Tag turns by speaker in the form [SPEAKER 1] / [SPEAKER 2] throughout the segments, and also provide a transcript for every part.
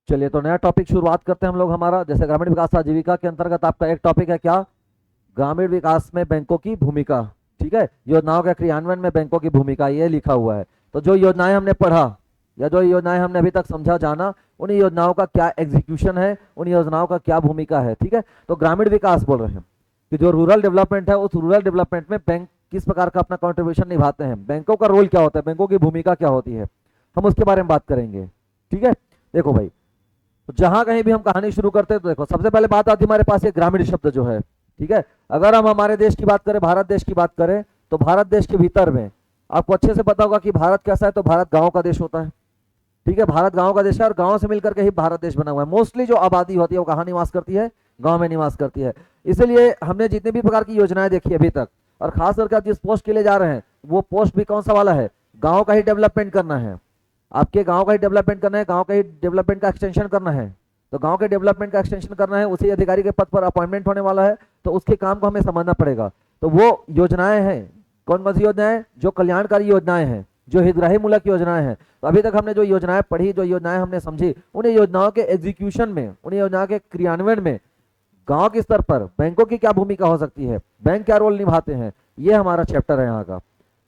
[SPEAKER 1] चलिए तो नया टॉपिक शुरुआत करते हैं हम लोग हमारा। जैसे ग्रामीण विकास आजीविका के अंतर्गत आपका एक टॉपिक है क्या, ग्रामीण विकास में बैंकों की भूमिका। ठीक है, योजनाओं के क्रियान्वयन में बैंकों की भूमिका, ये लिखा हुआ है। तो जो योजनाएं हमने पढ़ा या जो योजनाएं हमने अभी तक समझा जाना, उन योजनाओं का क्या एग्जीक्यूशन है, उन योजनाओं का क्या भूमिका है। ठीक है, तो ग्रामीण विकास बोल रहे हैं कि जो रूरल डेवलपमेंट है, उस रूरल डेवलपमेंट में बैंक किस प्रकार का अपना कॉन्ट्रीब्यूशन निभाते हैं, बैंकों का रोल क्या होता है, बैंकों की भूमिका क्या होती है, हम उसके बारे में बात करेंगे। ठीक है, देखो भाई, तो जहां कहीं भी हम कहानी शुरू करते हैं तो देखो सबसे पहले बात आती है हमारे पास ये ग्रामीण शब्द जो है। ठीक है, अगर हम हमारे देश की बात करें, भारत देश की बात करें, तो भारत देश के भीतर में आपको अच्छे से पता होगा कि भारत कैसा है, तो भारत गांव का देश होता है। ठीक है, भारत गांव का देश है और गांव से मिलकर के ही भारत देश बना हुआ है। मोस्टली जो आबादी होती है वो कहाँ निवास करती है, गांव में निवास करती है। इसलिए हमने जितनी भी प्रकार की योजनाएं देखी अभी तक, और खास करके आप जिस पोस्ट के लिए जा रहे हैं वो पोस्ट भी कौन सा वाला है, गांव का ही डेवलपमेंट करना है। आपके गांव का ही डेवलपमेंट करना है, गांव का ही डेवलपमेंट का एक्सटेंशन करना है। तो गांव के डेवलपमेंट का एक्सटेंशन करना है, उसी अधिकारी के पद पर अपॉइंटमेंट होने वाला है, तो उसके काम को हमें समझना पड़ेगा। तो वो योजनाएं हैं, कौन कौन सी योजनाएं, जो कल्याणकारी योजनाएं हैं, जो हितग्राही मूलक योजनाएं हैं। तो अभी तक हमने जो योजनाएं पढ़ी, जो योजनाएं हमने समझी, उन योजनाओं के एग्जीक्यूशन में, उन योजनाओं के क्रियान्वयन में गांव के स्तर पर बैंकों की क्या भूमिका हो सकती है, बैंक क्या रोल निभाते हैं, ये हमारा चैप्टर है यहाँ का।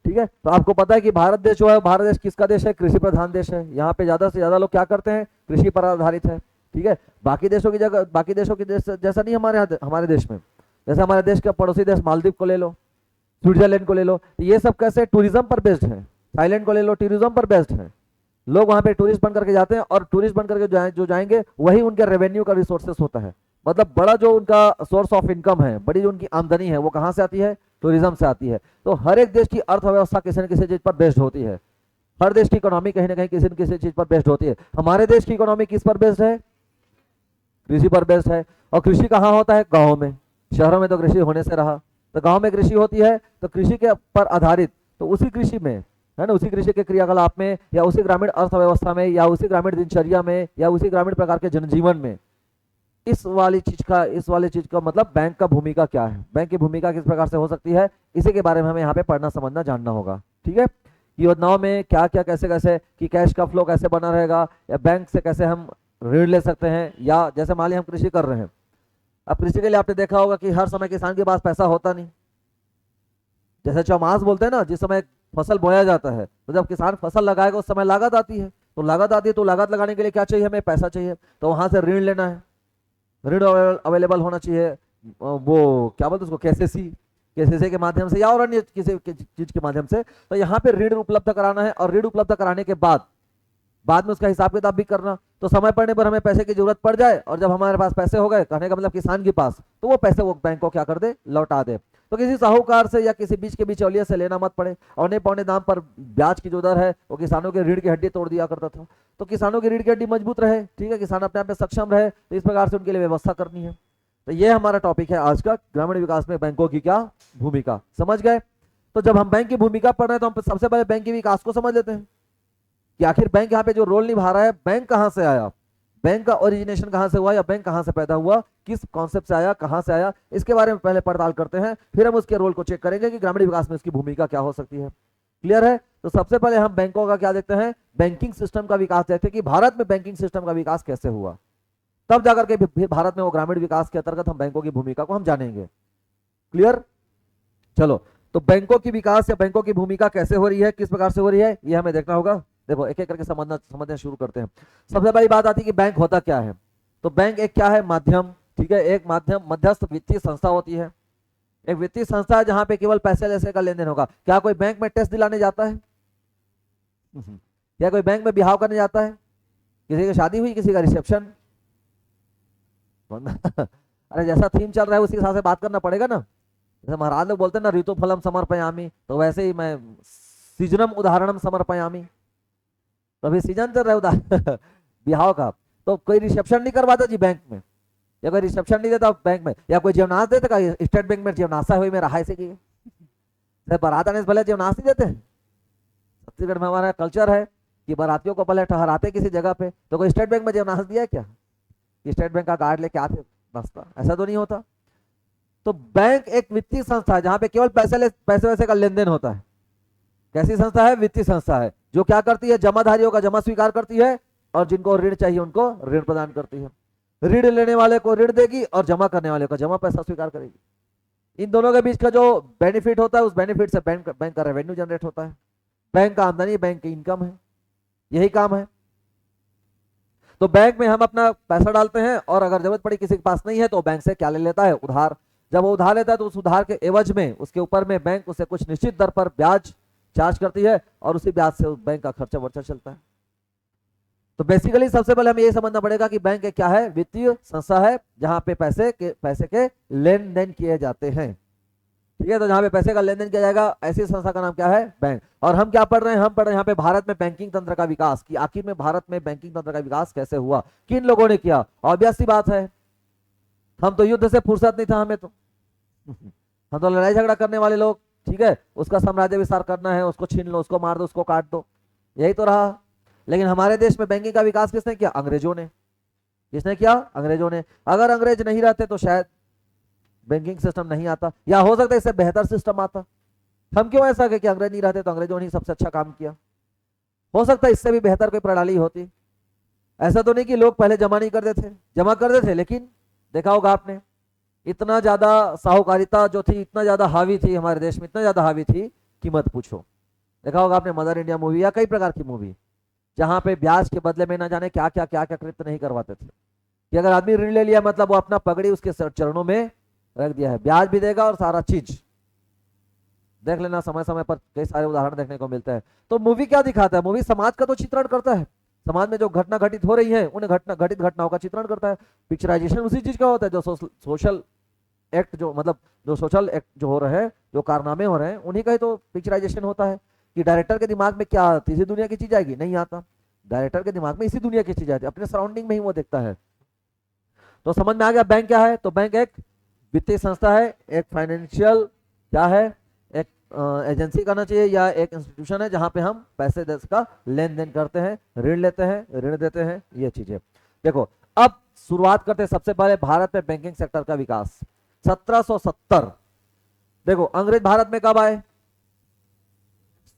[SPEAKER 1] ठीक है, तो आपको पता है कि भारत देश जो है, भारत देश किसका देश है, कृषि प्रधान देश है। यहाँ पे ज्यादा से ज्यादा लोग क्या करते हैं, कृषि पर आधारित है। ठीक है, बाकी देशों की जगह, बाकी देशों की देश जैसा नहीं हमारे यहाँ, हमारे देश में जैसे हमारे देश का पड़ोसी देश मालदीव को ले लो, स्विट्जरलैंड को ले लो, तो ये सब कैसे टूरिज्म पर बेस्ड है। थाईलैंड को ले लो, टूरिज्म पर बेस्ड है। लोग वहां पे टूरिस्ट बन करके जाते हैं और टूरिस्ट बन करके जो जाएंगे वही उनके रेवेन्यू का रिसोर्सेस होता है। मतलब बड़ा जो उनका सोर्स ऑफ इनकम है, बड़ी जो उनकी आमदनी है, वो कहाँ से आती है, टूरिज्म से आती है। तो हर एक देश की अर्थव्यवस्था किसी न किसी चीज पर बेस्ड होती है। हर देश की इकोनॉमी कहीं ना कहीं किसी न किसी चीज पर बेस्ड होती है। हमारे देश की इकोनॉमी किस पर बेस्ड है, कृषि पर बेस्ड है। और कृषि कहाँ होता है, गाँव में। शहरों में तो कृषि होने से रहा, तो गाँव में कृषि होती है, तो कृषि के पर आधारित, तो उसी कृषि में है ना, उसी कृषि के क्रियाकलाप में, या उसी ग्रामीण अर्थव्यवस्था में, या उसी ग्रामीण दिनचर्या में, या उसी ग्रामीण प्रकार के जनजीवन में इस वाली चीज का मतलब बैंक का भूमिका क्या है, बैंक की भूमिका किस प्रकार से हो सकती है, इसी के बारे में हमें यहाँ पे पढ़ना समझना जानना होगा। ठीक है, योजनाओं में क्या क्या कैसे कैसे कि कैश का फ्लो कैसे बना रहेगा, या बैंक से कैसे हम ऋण ले सकते हैं, या जैसे मान ली हम कृषि कर रहे हैं। अब कृषि के लिए आपने देखा होगा कि हर समय किसान के पास पैसा होता नहीं। जैसे चौमास बोलते हैं ना, जिस समय फसल बोया जाता है, तो जब किसान फसल लगाएगा उस समय लागत आती है। तो लागत आती है, तो लागत लगाने के लिए क्या चाहिए, हमें पैसा चाहिए। तो वहां से ऋण लेना है, ऋण अवेलेबल होना चाहिए। वो क्या बोलते हैं उसको, केसीसी के माध्यम से, या और अन्य किसी चीज के माध्यम से। तो यहाँ पे ऋण उपलब्ध कराना है, और ऋण उपलब्ध कराने के बाद में उसका हिसाब किताब भी करना। तो समय पड़ने पर हमें पैसे की जरूरत पड़ जाए, और जब हमारे पास पैसे हो गए, कहने का मतलब किसान के पास, तो वो पैसे वो बैंक को क्या कर दे, लौटा दे। तो किसी साहूकार से या किसी बीच के बिचौलिए से लेना मत पड़े। औने पौने दाम पर ब्याज की जो दर है, वो किसानों के ऋण की हड्डी तोड़ दिया करता था। तो किसानों की ऋण की हड्डी मजबूत रहे, ठीक है, किसान अपने आप में सक्षम रहे, तो इस प्रकार से उनके लिए व्यवस्था करनी है। तो ये हमारा टॉपिक है आज का, ग्रामीण विकास में बैंकों की क्या भूमिका। समझ गए। तो जब हम बैंक की भूमिका पढ़ रहे हैं, तो हम सबसे पहले बैंक के विकास को समझ लेते हैं कि आखिर बैंक यहाँ पे जो रोल निभा रहा है, बैंक कहाँ से आया, बैंक का ओरिजिनेशन कहाँ से हुआ, या बैंक कहाँ से पैदा हुआ, किस कॉन्सेप्ट से आया, कहाँ से आया, इसके बारे में पहले पड़ताल करते हैं। फिर हम उसके रोल को चेक करेंगे कि ग्रामीण विकास में इसकी भूमिका क्या हो सकती है। क्लियर है। तो सबसे पहले हम बैंकों का क्या देखते हैं, बैंकिंग सिस्टम का विकास देखते हैं कि भारत में बैंकिंग सिस्टम का विकास कैसे हुआ। तब जाकर के फिर भारत में वो ग्रामीण विकास के अंतर्गत हम बैंकों की भूमिका को हम जानेंगे। क्लियर। चलो, तो बैंकों की विकास या बैंकों की भूमिका कैसे हो रही है, किस प्रकार से हो रही है, ये हमें देखना होगा। देखो एक एक करके समझना शुरू करते हैं। सबसे पहली बात आती है कि बैंक होता क्या है। तो बैंक एक क्या है, माध्यम। ठीक है, एक माध्यम मध्यस्थ वित्तीय संस्था होती है। एक वित्तीय संस्था है जहां पे केवल पैसे वैसे का लेन देन होगा। क्या कोई बैंक में टेस्ट दिलाने जाता है, क्या कोई बैंक में बिहाव करने जाता है, किसी की शादी हुई, किसी का रिसेप्शन अरे जैसा थीम चल रहा है उसी हिसाब से बात करना पड़ेगा ना। जैसे महाराज लोग बोलते हैं ना, ऋतु फलम समर्पयामी, तो वैसे ही मैं सीजनम उदाहरणम समर्पयामी। तो अभी सीजन चल रहा है बिहाव का, तो कोई रिसेप्शन नहीं करवाता जी बैंक में, या कोई रिसेप्शन नहीं देता बैंक में, या कोई जीवनाश देता का, स्टेट बैंक में जीवनाशा हुई में रहा ऐसे की बारात आने से पहले जीवनाश नहीं देते। छत्तीसगढ़ में हमारा कल्चर है कि बारातियों को पहले ठहराते किसी जगह पे। तो कोई स्टेट बैंक में जीवनाश दिया क्या, स्टेट बैंक का कार्ड लेके आते बसता, ऐसा तो नहीं होता। तो बैंक एक वित्तीय संस्था है जहां पे केवल पैसे वैसे का लेन देन होता है। कैसी संस्था है, वित्तीय संस्था है, जो क्या करती है, जमाधारियों का जमा स्वीकार करती है, और जिनको ऋण चाहिए उनको ऋण प्रदान करती है। ऋण लेने वाले को ऋण देगी और जमा करने वाले को जमा पैसा स्वीकार करेगी। इन दोनों के बीच का जो बेनिफिट होता है उस बेनिफिट से बैंक का रेवेन्यू जनरेट होता है, बैंक का आमदनी, बैंक की इनकम है, यही काम है। तो बैंक में हम अपना पैसा डालते हैं और अगर जरूरत पड़ी किसी के पास नहीं है तो बैंक से क्या ले लेता है, उधार। जब वो उधार लेता है तो उस उधार के एवज में उसके ऊपर में बैंक उसे कुछ निश्चित दर पर ब्याज चार्ज करती है और उसी ब्याज से उस बैंक का खर्चा वर्चा चलता है। तो बेसिकली सबसे पहले हमें ये समझना पड़ेगा कि बैंक क्या है, वित्तीय संस्था है जहां पे पैसे के लेन देन किए जाते हैं। ठीक है, तो जहां पे पैसे का लेन देन किया जाएगा ऐसी संस्था का नाम क्या है, बैंक। और हम क्या पढ़ रहे हैं, हम पढ़ रहे हैं यहाँ पे भारत में बैंकिंग तंत्र का विकास, कि आखिर में भारत में बैंकिंग तंत्र का विकास कैसे हुआ, किन लोगों ने किया। ऑब्वियस सी बात है, हम तो युद्ध से फुर्सत नहीं था हमें तो हम तो लड़ाई झगड़ा करने वाले लोग। ठीक है, उसका साम्राज्य विस्तार करना है, उसको छीन लो, उसको मार दो, उसको काट दो, यही तो रहा। लेकिन हमारे देश में बैंकिंग का विकास किसने किया, अंग्रेजों ने। किसने किया, अंग्रेजों ने। अगर अंग्रेज नहीं रहते तो शायद बैंकिंग सिस्टम नहीं आता, या हो सकता है इससे बेहतर सिस्टम आता। हम क्यों ऐसा कि अंग्रेज नहीं रहते तो अंग्रेजों ने सबसे अच्छा काम किया, हो सकता है इससे भी बेहतर कोई प्रणाली होती। ऐसा तो नहीं कि लोग पहले जमा नहीं करते थे, जमा करते थे, लेकिन देखा होगा आपने इतना ज्यादा साहूकारिता जो थी, इतना ज्यादा हावी थी हमारे देश में, इतना ज्यादा हावी थी कि मत पूछो। देखा होगा आपने मदर इंडिया मूवी या कई प्रकार की मूवी, जहां पे ब्याज के बदले में ना जाने क्या क्या क्या क्या कृत्य नहीं करवाते थे, कि अगर आदमी ऋण ले लिया मतलब वो अपना पगड़ी उसके चरणों में रख दिया है, ब्याज भी देगा और सारा चीज। देख लेना, समय समय पर कई सारे उदाहरण देखने को मिलते हैं। तो मूवी क्या दिखाता है, मूवी समाज का तो चित्रण करता है, समाज में जो घटना घटित हो रही है उन घटित घटनाओं का चित्रण करता है। पिक्चराइजेशन उसी चीज का होता है, जो सोशल एक्ट, जो मतलब जो सोशल एक्ट जो हो रहे हैं, जो कारनामे हो रहे हैं, उन्हीं का ही तो पिक्चराइजेशन होता है। कि डायरेक्टर के दिमाग में क्या आती, इसी दुनिया की चीज आएगी, नहीं आता। डायरेक्टर के दिमाग में इसी दुनिया की चीज आती है, अपने सराउंडिंग में ही वो देखता है। तो समझ में आ गया बैंक क्या है। तो बैंक एक वित्तीय संस्था है, एक फाइनेंशियल क्या है, एक एजेंसी कहना चाहिए, या एक इंस्टीट्यूशन है जहां पे हम पैसे देश का लेन देन करते हैं, ऋण लेते हैं, ऋण देते हैं, ये चीजें। देखो अब शुरुआत करते हैं सबसे पहले भारत में बैंकिंग सेक्टर का विकास 1770। देखो अंग्रेज भारत में कब आए,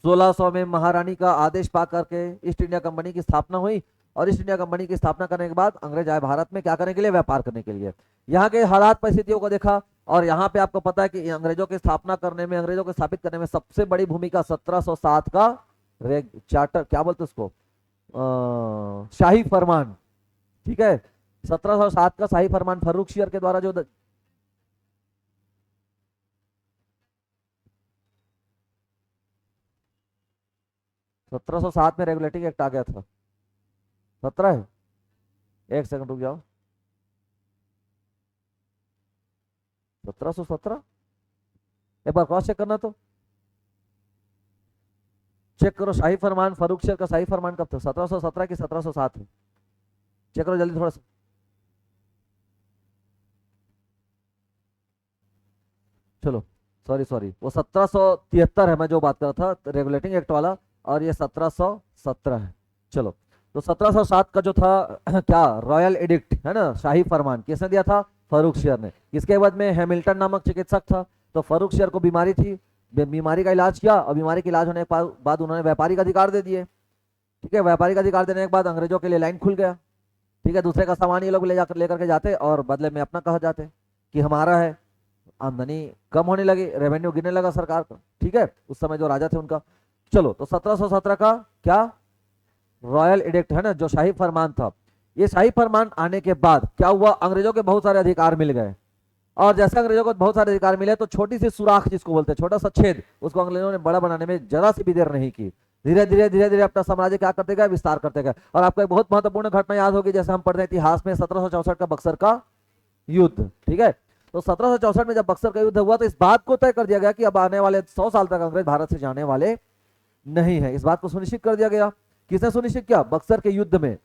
[SPEAKER 1] 1600 में महारानी का आदेश पा करके ईस्ट इंडिया कंपनी की स्थापना हुई। और ईस्ट इंडिया कंपनी की स्थापना करने के बाद अंग्रेज आए भारत में, क्या करने के लिए, व्यापार करने के लिए। यहाँ के हालात परिस्थितियों को देखा, और यहाँ पे आपको पता है कि अंग्रेजों की स्थापना करने में, अंग्रेजों को स्थापित करने में सबसे बड़ी भूमिका 1707 का चार्टर, क्या बोलते उसको, शाही फरमान। ठीक है, 1707 का शाही फरमान फर्रुखशियर के द्वारा जो 1707 में रेगुलेटिंग एक्ट आ गया था। 17 है, एक सेकंड रुक जाओ, 1717 एक बार क्रॉस चेक करना, तो चेक करो शाही फरमान, फर्रुखशियर का शाही फरमान कब था, 1717 की 1707 है, चेक करो जल्दी थोड़ा सा। चलो सॉरी वो 1773 है, मैं जो बात कर रहा था रेगुलेटिंग एक्ट वाला, और ये 1717 है। चलो तो 1707 का जो था क्या, रॉयल एडिक्ट है ना, शाही फरमान, किसने दिया था, फर्रुखशियर ने। इसके बाद में हैमिल्टन नामक चिकित्सक था, तो फर्रुखशियर को बीमारी थी, बीमारी का इलाज किया, और बीमारी का इलाज होने के बाद उन्होंने व्यापारिक अधिकार दे दिए। ठीक है, व्यापारिक अधिकार देने के बाद अंग्रेजों के लिए लाइन खुल गया। ठीक है, दूसरे का सामान ये लोग ले जाकर लेकर के जाते और बदले में अपना कहा जाते कि हमारा है। आमदनी कम होने लगी, रेवेन्यू गिरने लगा सरकार का। ठीक है, उस समय जो राजा थे उनका। चलो तो 1717 का क्या, रॉयल एडिक्ट है ना, जो शाही फरमान था। ये शाही फरमान आने के बाद क्या हुआ, अंग्रेजों के बहुत सारे अधिकार मिल गए। और जैसे अंग्रेजों को बहुत सारे अधिकार मिले तो छोटी सी सुराख जिसको बोलते हैं, छोटा सा छेद, उसको अंग्रेजों ने बड़ा बनाने में जरा सी भी देर नहीं की। धीरे धीरे अपना साम्राज्य क्या करते गए, विस्तार करते गए। और आपको एक बहुत महत्वपूर्ण घटना याद होगी, जैसे हम पढ़ते हैं इतिहास में, 1764 का बक्सर का युद्ध। ठीक है, तो 1764 में जब बक्सर का युद्ध हुआ तो इस बात को तय कर दिया गया कि अब आने वाले 100 साल तक अंग्रेज भारत से जाने वाले नहीं है। इस बात को सुनिश्चित कर दिया गया। किसने सुनिश्चित किया, बक्सर के युद्ध में।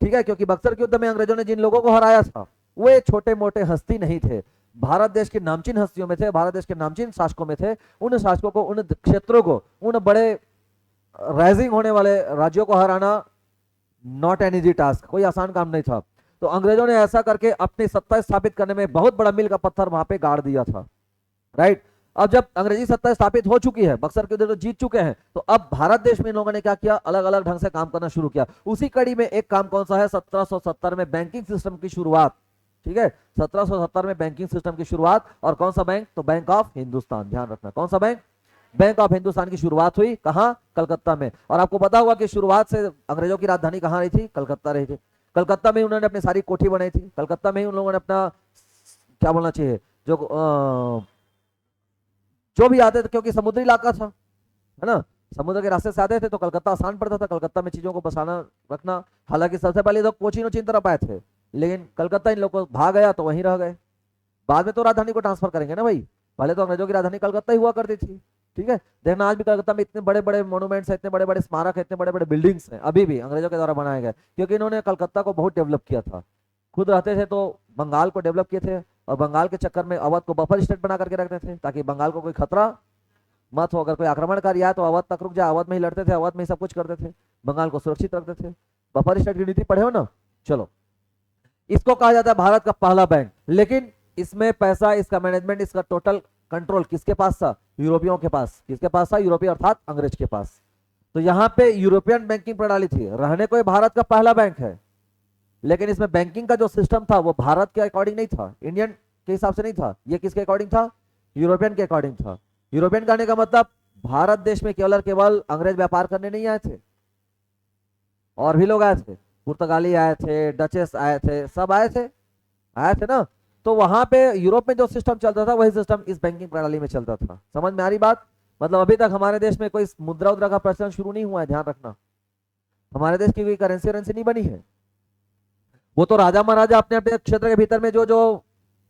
[SPEAKER 1] ठीक है, क्योंकि बक्सर के युद्ध में अंग्रेजों ने जिन लोगों को हराया था वे छोटे मोटे हस्ती नहीं थे, भारत देश की नामचीन हस्तियों में थे, भारत देश के नामचीन शासकों में थे। उन शासकों को, उन क्षेत्रों को, उन बड़े राइजिंग होने वाले राज्यों को हराना नॉट एन इजी टास्क, कोई आसान काम नहीं था। तो अंग्रेजों ने ऐसा करके अपनी सत्ता स्थापित करने में बहुत बड़ा मील का पत्थर वहां पे गाड़ दिया था। राइट, अब जब अंग्रेजी सत्ता स्थापित हो चुकी है, बक्सर के युद्ध तो जीत चुके हैं, तो अब भारत देश में इन लोगों ने क्या किया, अलग अलग ढंग से काम करना शुरू किया। उसी कड़ी में एक काम कौन सा है, 1770 में बैंकिंग सिस्टम की शुरुआत। ठीक है, 1770 में बैंकिंग सिस्टम की शुरुआत। और कौन सा बैंक, तो बैंक ऑफ हिंदुस्तान, ध्यान रखना कौन सा बैंक, बैंक ऑफ हिंदुस्तान की शुरुआत हुई कहां, कलकत्ता में। और आपको पता होगा कि शुरुआत से अंग्रेजों की राजधानी कहां रही थी, कलकत्ता रही थी। कलकत्ता में उन्होंने अपनी सारी कोठी बनाई थी, कलकत्ता में ही उन लोगों ने अपना क्या बोलना चाहिए, जो भी आते थे, क्योंकि समुद्री इलाका था, है ना, समुद्र के रास्ते से आते थे तो कलकत्ता आसान पड़ता था, कलकत्ता में चीजों को बसाना रखना। हालांकि सबसे पहले तो कोचीन वोचीन तरफ आए थे, लेकिन कलकत्ता इन लोगों को भाग गया तो वहीं रह गए। बाद में तो राजधानी को ट्रांसफर करेंगे ना भाई, पहले तो अंग्रेजों की राजधानी कलकत्ता ही हुआ करती थी। ठीक है, देखना आज भी कलकत्ता में इतने बड़े बड़े मोन्यूमेंट्स हैं, इतने बड़े बड़े स्मारक हैं, इतने बड़े बड़े बिल्डिंग्स हैं, अभी भी अंग्रेजों के द्वारा बनाए गए, क्योंकि इन्होंने कलकत्ता को बहुत डेवलप किया था। खुद रहते थे तो बंगाल को डेवलप किए थे, और बंगाल के चक्कर में अवध को बफर स्टेट बना करके रखते थे, ताकि बंगाल को कोई खतरा मत हो, अगर कोई आक्रमणकारी आया तो अवध तक रुक जाए, अवध में ही लड़ते थे, अवध में ही सब कुछ करते थे, बंगाल को सुरक्षित रखते थे। बफर स्टेट की नीति पढ़े हो ना। चलो, इसको कहा जाता है भारत का पहला बैंक। लेकिन इसमें पैसा, इसका मैनेजमेंट, इसका टोटल कंट्रोल किसके पास था, यूरोपियों के पास। किसके पास था, यूरोपीय अर्थात अंग्रेज के पास। तो यहाँ पे यूरोपियन बैंकिंग प्रणाली थी, रहने को भारत का पहला बैंक है, लेकिन इसमें बैंकिंग का जो सिस्टम था वो भारत के अकॉर्डिंग नहीं था, इंडियन के हिसाब से नहीं था, ये किसके अकॉर्डिंग था, यूरोपियन के अकॉर्डिंग था। यूरोपियन कहने का मतलब भारत देश में केवल केवल अंग्रेज व्यापार करने नहीं आए थे, और भी लोग आए थे, पुर्तगाली आए थे, डचेस आए थे, सब आए थे ना। तो वहां पे यूरोप में जो सिस्टम चलता था वही सिस्टम इस बैंकिंग प्रणाली में चलता था। समझ में आ रही बात, मतलब अभी तक हमारे देश में कोई मुद्रा उद्रा का प्रचलन शुरू नहीं हुआ है, ध्यान रखना, हमारे देश की कोई करेंसी वरेंसी नहीं बनी है। वो तो राजा महाराजा अपने अपने क्षेत्र के भीतर में जो जो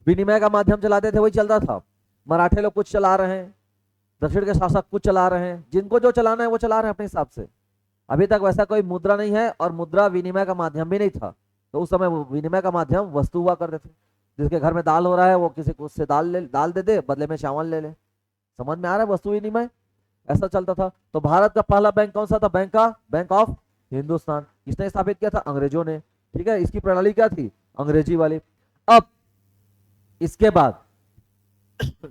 [SPEAKER 1] विनिमय का माध्यम चलाते थे वही चलता था। मराठे लोग कुछ चला रहे हैं, दक्षिण के शासक कुछ चला रहे हैं, जिनको जो चलाना है वो चला रहे हैं अपने हिसाब से। अभी तक वैसा कोई मुद्रा नहीं है, और मुद्रा विनिमय का माध्यम भी नहीं था। तो उस समय विनिमय का माध्यम वस्तु हुआ करते थे, जिसके घर में दाल हो रहा है वो किसी को उससे दाल दे दे, बदले में चावल ले ले। समझ में आ रहा है, वस्तु विनिमय ऐसा चलता था। तो भारत का पहला बैंक कौन सा था, बैंक ऑफ हिंदुस्तान। किसने स्थापित किया था, अंग्रेजों ने। ठीक है, इसकी प्रणाली क्या थी, अंग्रेजी वाली। अब इसके बाद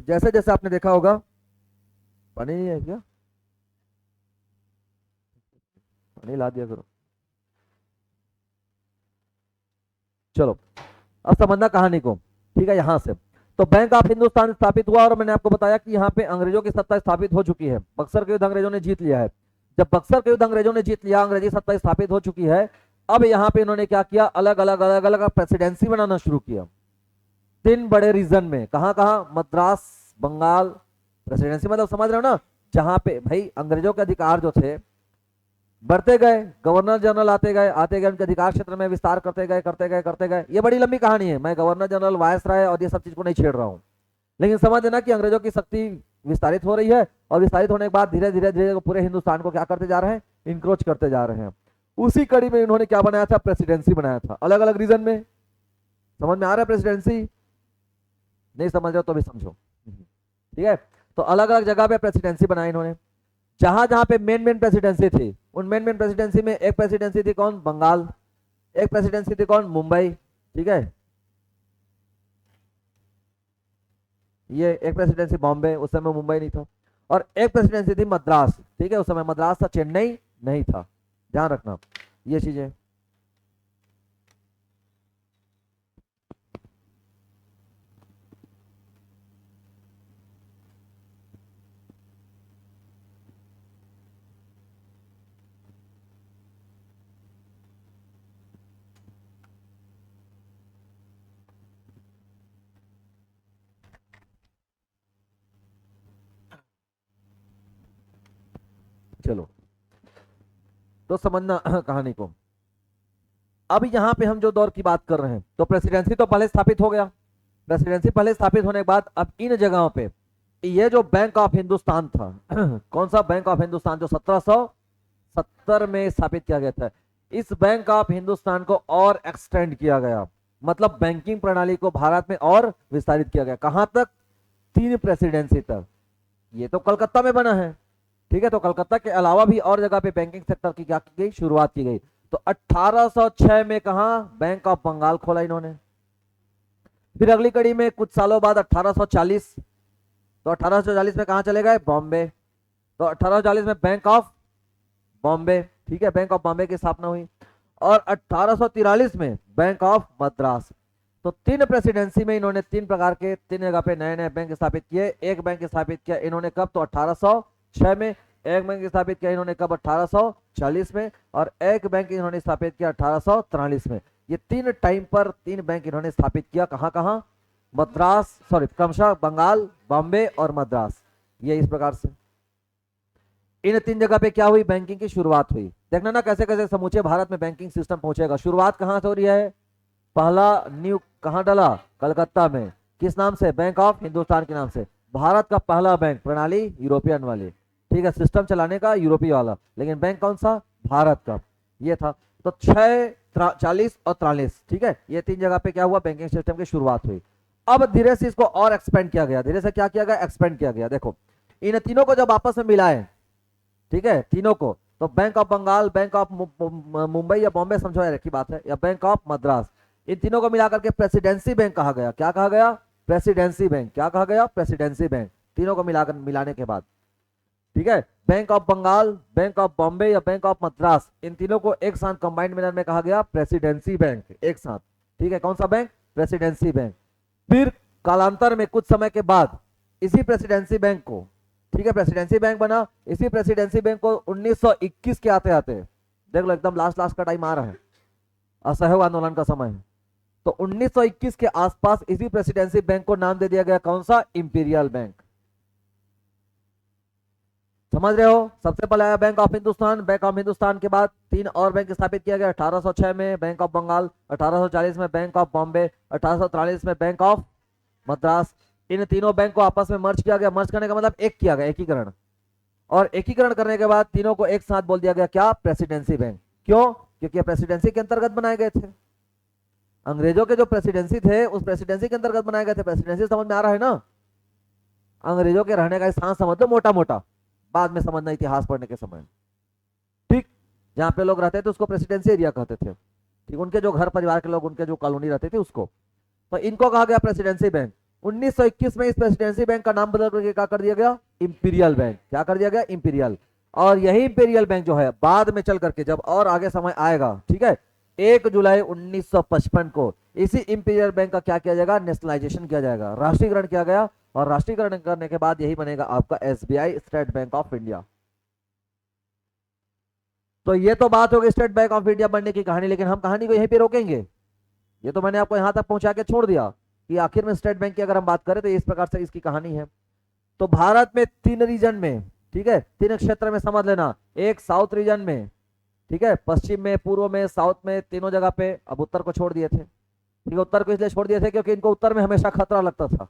[SPEAKER 1] जैसे जैसे आपने देखा होगा, पानी नहीं है क्या, पानी ला दिया करो। चलो, अब समझना कहानी को। ठीक है, यहां से तो बैंक ऑफ हिंदुस्तान स्थापित हुआ, और मैंने आपको बताया कि यहाँ पे अंग्रेजों की सत्ता स्थापित हो चुकी है। बक्सर के युद्ध अंग्रेजों ने जीत लिया है। जब बक्सर के युद्ध अंग्रेजों ने जीत लिया, अंग्रेजी सत्ता स्थापित हो चुकी है, अब यहाँ पे इन्होंने क्या किया, अलग अलग प्रेसिडेंसी बनाना शुरू किया, 3 बड़े रीजन में। कहां कहां, मद्रास, बंगाल। प्रेसिडेंसी मतलब समझ रहे हो ना, जहां पे भाई अंग्रेजों के अधिकार जो थे बढ़ते गए, गवर्नर जनरल आते गए, उनके अधिकार क्षेत्र में विस्तार करते गए। ये बड़ी लंबी कहानी है, मैं गवर्नर जनरल, वायसराय और ये सब चीज को नहीं छेड़ रहा हूं, लेकिन समझ देना कि अंग्रेजों की शक्ति विस्तारित हो रही है, और विस्तारित होने के बाद धीरे धीरे पूरे हिंदुस्तान को क्या करते जा रहे हैं, इंक्रोच करते जा रहे हैं। उसी कड़ी में इन्होंने क्या बनाया था, प्रेसिडेंसी बनाया था, अलग अलग रीजन में। समझ में आ रहा है, प्रेसिडेंसी नहीं समझ रहे हो तो भी समझो। ठीक है, तो अलग अलग जगह पे प्रेसिडेंसी बनाई इन्होंने, जहां जहां पे मेन प्रेसिडेंसी थी, उन मेन प्रेसिडेंसी में एक प्रेसिडेंसी थी कौन, बंगाल, एक प्रेसिडेंसी थी कौन, मुंबई। ठीक है, ये एक प्रेसिडेंसी बॉम्बे, उस समय मुंबई नहीं था, और एक प्रेसिडेंसी थी मद्रास। ठीक है, उस समय मद्रास था, चेन्नई नहीं था, ध्यान रखना ये चीजें। चलो, तो समझना कहानी को। अब यहाँ पे हम जो दौर की बात कर रहे हैं, तो प्रेसिडेंसी तो पहले स्थापित हो गया। प्रेसिडेंसी पहले स्थापित होने के बाद अब इन जगहों पे ये जो बैंक ऑफ हिंदुस्तान था कौन सा, बैंक ऑफ हिंदुस्तान, जो 1770 में स्थापित किया गया था, इस बैंक ऑफ हिंदुस्तान को और एक्सटेंड किया गया, मतलब बैंकिंग प्रणाली को भारत में और विस्तारित किया गया। कहां तक, 3 प्रेसिडेंसी तक। ये तो कलकत्ता में बना है, ठीक है, तो कलकत्ता के अलावा भी और जगह पे बैंकिंग सेक्टर की क्या की गई, शुरुआत की गई। तो 1806 में कहा, बैंक ऑफ बंगाल खोला इन्होंने। फिर अगली कड़ी में कुछ सालों बाद 1840 तो 1840 में कहाँ चले गए, बॉम्बे। तो 1840 में बैंक ऑफ बॉम्बे, ठीक है, बैंक ऑफ बॉम्बे की स्थापना हुई। और 1843 में बैंक ऑफ मद्रास। तो तीन प्रेसिडेंसी में इन्होंने तीन प्रकार के, तीन जगह पे नए नए बैंक स्थापित किए। एक बैंक स्थापित किया इन्होंने कब, तो 1806 में। एक बैंक स्थापित किया इन्होंने कब, 1840 में। और एक बैंक इन्होंने स्थापित किया 1843 में। ये तीन टाइम पर तीन बैंक इन्होंने स्थापित किया। कहां कहां, मद्रास, सॉरी, क्रमशः बंगाल, बॉम्बे और मद्रास। ये इस प्रकार से इन तीन जगह पे क्या हुई, बैंकिंग की शुरुआत हुई। देखना ना कैसे कैसे समूचे भारत में बैंकिंग सिस्टम पहुंचेगा। शुरुआत कहां से हो रही है, पहला न्यू कहां डाला, कलकत्ता में। किस नाम से, बैंक ऑफ हिंदुस्तान के नाम से। भारत का पहला बैंक प्रणाली यूरोपियन वाली, ठीक है, सिस्टम चलाने का यूरोपीय वाला, लेकिन बैंक कौन सा, भारत का। ये था। तो 6, 40 और 43, ठीक है, ये तीन जगह पे क्या हुआ, बैंकिंग सिस्टम की शुरुआत हुई। अब धीरे से इसको और एक्सपेंड किया गया, धीरे से क्या किया गया, एक्सपेंड किया गया। देखो इन तीनों को जब आपस में मिलाए, ठीक है, तीनों को, तो bank of Bengal, bank of Mumbai या बॉम्बे, समझो यार एक ही बात है, या बैंक ऑफ मद्रास, इन तीनों को मिलाकर के प्रेसिडेंसी बैंक कहा गया। क्या कहा गया, प्रेसिडेंसी बैंक। क्या कहा गया, प्रेसिडेंसी बैंक। तीनों को मिलाकर मिलाने के बाद, ठीक है, bank of Bengal, bank of Bombay या बैंक ऑफ मद्रास, इन तीनों को एक साथ कंबाइंड मिलर में कहा गया प्रेसिडेंसी बैंक, एक साथ, ठीक है। कौन सा बैंक, प्रेसिडेंसी बैंक। फिर कालांतर में कुछ समय के बाद इसी प्रेसिडेंसी बैंक को, ठीक है, प्रेसिडेंसी बैंक बना। इसी प्रेसिडेंसी बैंक को 1921 के आते आते, देख लो एकदम लास्ट लास्ट का टाइम आ रहा है, असहयोग आंदोलन का समय है, तो 1921 के आसपास इसी प्रेसिडेंसी बैंक को नाम दे दिया गया, कौन सा, इंपीरियल बैंक। समझ रहे हो। सबसे पहले आया bank of Hindustan. Bank of Hindustan के बाद तीन और बैंक स्थापित किया गया। 1806 में बैंक ऑफ बंगाल, 1840 में बैंक ऑफ बॉम्बे, 1843 में बैंक ऑफ मद्रास। इन तीनों बैंक को आपस में मर्ज किया गया। मर्ज करने का मतलब एक किया गया, एकीकरण। और एकीकरण करने के बाद तीनों को एक साथ बोल दिया गया, क्या, प्रेसिडेंसी बैंक। क्यों, क्योंकि प्रेसिडेंसी के अंतर्गत बनाए गए थे। अंग्रेजों के जो प्रेसिडेंसी थे उस प्रेसिडेंसी के अंतर्गत बनाए गए थे। प्रेसिडेंसी समझ में आ रहा है ना। अंग्रेजों के रहने का स्थान समझ लो, मोटा मोटा, बाद में समझना इतिहास पढ़ने के समय, ठीक। जहां पे लोग रहते थे उसको प्रेसिडेंसी एरिया कहते थे, ठीक। उनके जो घर परिवार के लोग, उनके जो कॉलोनी रहते थे उसको, तो इनको कहा गया प्रेसिडेंसी बैंक। 1921 में इस प्रेसिडेंसी बैंक का नाम बदल करके क्या कर दिया गया, इंपीरियल बैंक। क्या कर दिया गया, इंपीरियल। और यही इंपीरियल बैंक जो है बाद में चल करके जब और आगे समय आएगा, ठीक है, 1 जुलाई 1955 को इसी इंपीरियल बैंक का क्या किया जाएगा, नेशनलाइजेशन किया जाएगा, राष्ट्रीयकरण किया गया। और राष्ट्रीयकरण करने के बाद यही बनेगा आपका SBI, state bank of India. तो ये तो बात होगी स्टेट बैंक ऑफ इंडिया बनने की कहानी, लेकिन हम कहानी को यहीं पे रोकेंगे। ये तो मैंने आपको यहां तक पहुंचा के छोड़ दिया कि आखिर में स्टेट बैंक की अगर हम बात करें तो इस प्रकार से इसकी कहानी है। तो भारत में 3 रीजन में, ठीक है, 3 क्षेत्र में समझ लेना। एक साउथ रीजन में, ठीक है, पश्चिम में, पूर्व में, साउथ में, तीनों जगह पे। अब उत्तर को छोड़ दिए थे, ठीक है। उत्तर को इसलिए छोड़ दिए थे क्योंकि इनको उत्तर में हमेशा खतरा लगता था।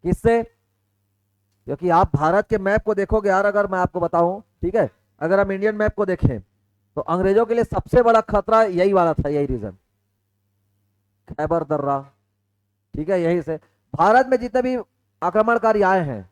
[SPEAKER 1] किससे, क्योंकि आप भारत के मैप को देखोगे यार, अगर मैं आपको बताऊं, ठीक है, अगर हम इंडियन मैप को देखें तो अंग्रेजों के लिए सबसे बड़ा खतरा यही वाला था, यही रीजन, खैबर दर्रा, ठीक है। यही से भारत में जितने भी आक्रमणकारी आए हैं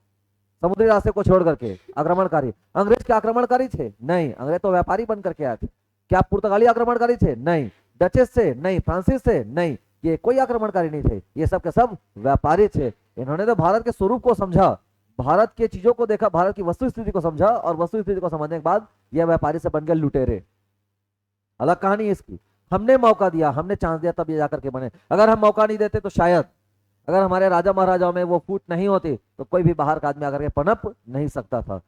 [SPEAKER 1] समुद्री रास्ते को छोड़ करके, आक्रमणकारी, अंग्रेज के आक्रमणकारी थे नहीं, अंग्रेज तो व्यापारी बन करके आए थे। क्या पुर्तगाली आक्रमणकारी थे, नहीं। डचेस से नहीं, फ्रांसिस से नहीं, ये कोई आक्रमणकारी नहीं थे, ये सब के सब व्यापारी थे। इन्होंने तो भारत के स्वरूप को समझा, भारत के चीजों को देखा, भारत की वस्तु स्थिति को समझा, और वस्तु स्थिति को समझने के बाद यह व्यापारी से बन गए लुटेरे। अलग कहानी है इसकी। हमने मौका दिया, हमने चांस दिया, तब ये जाकर के बने। अगर हम मौका नहीं देते तो शायद, अगर हमारे राजा महाराजाओं में वो फूट नहीं होती तो कोई भी बाहर का आदमी आकर के पनप नहीं सकता था।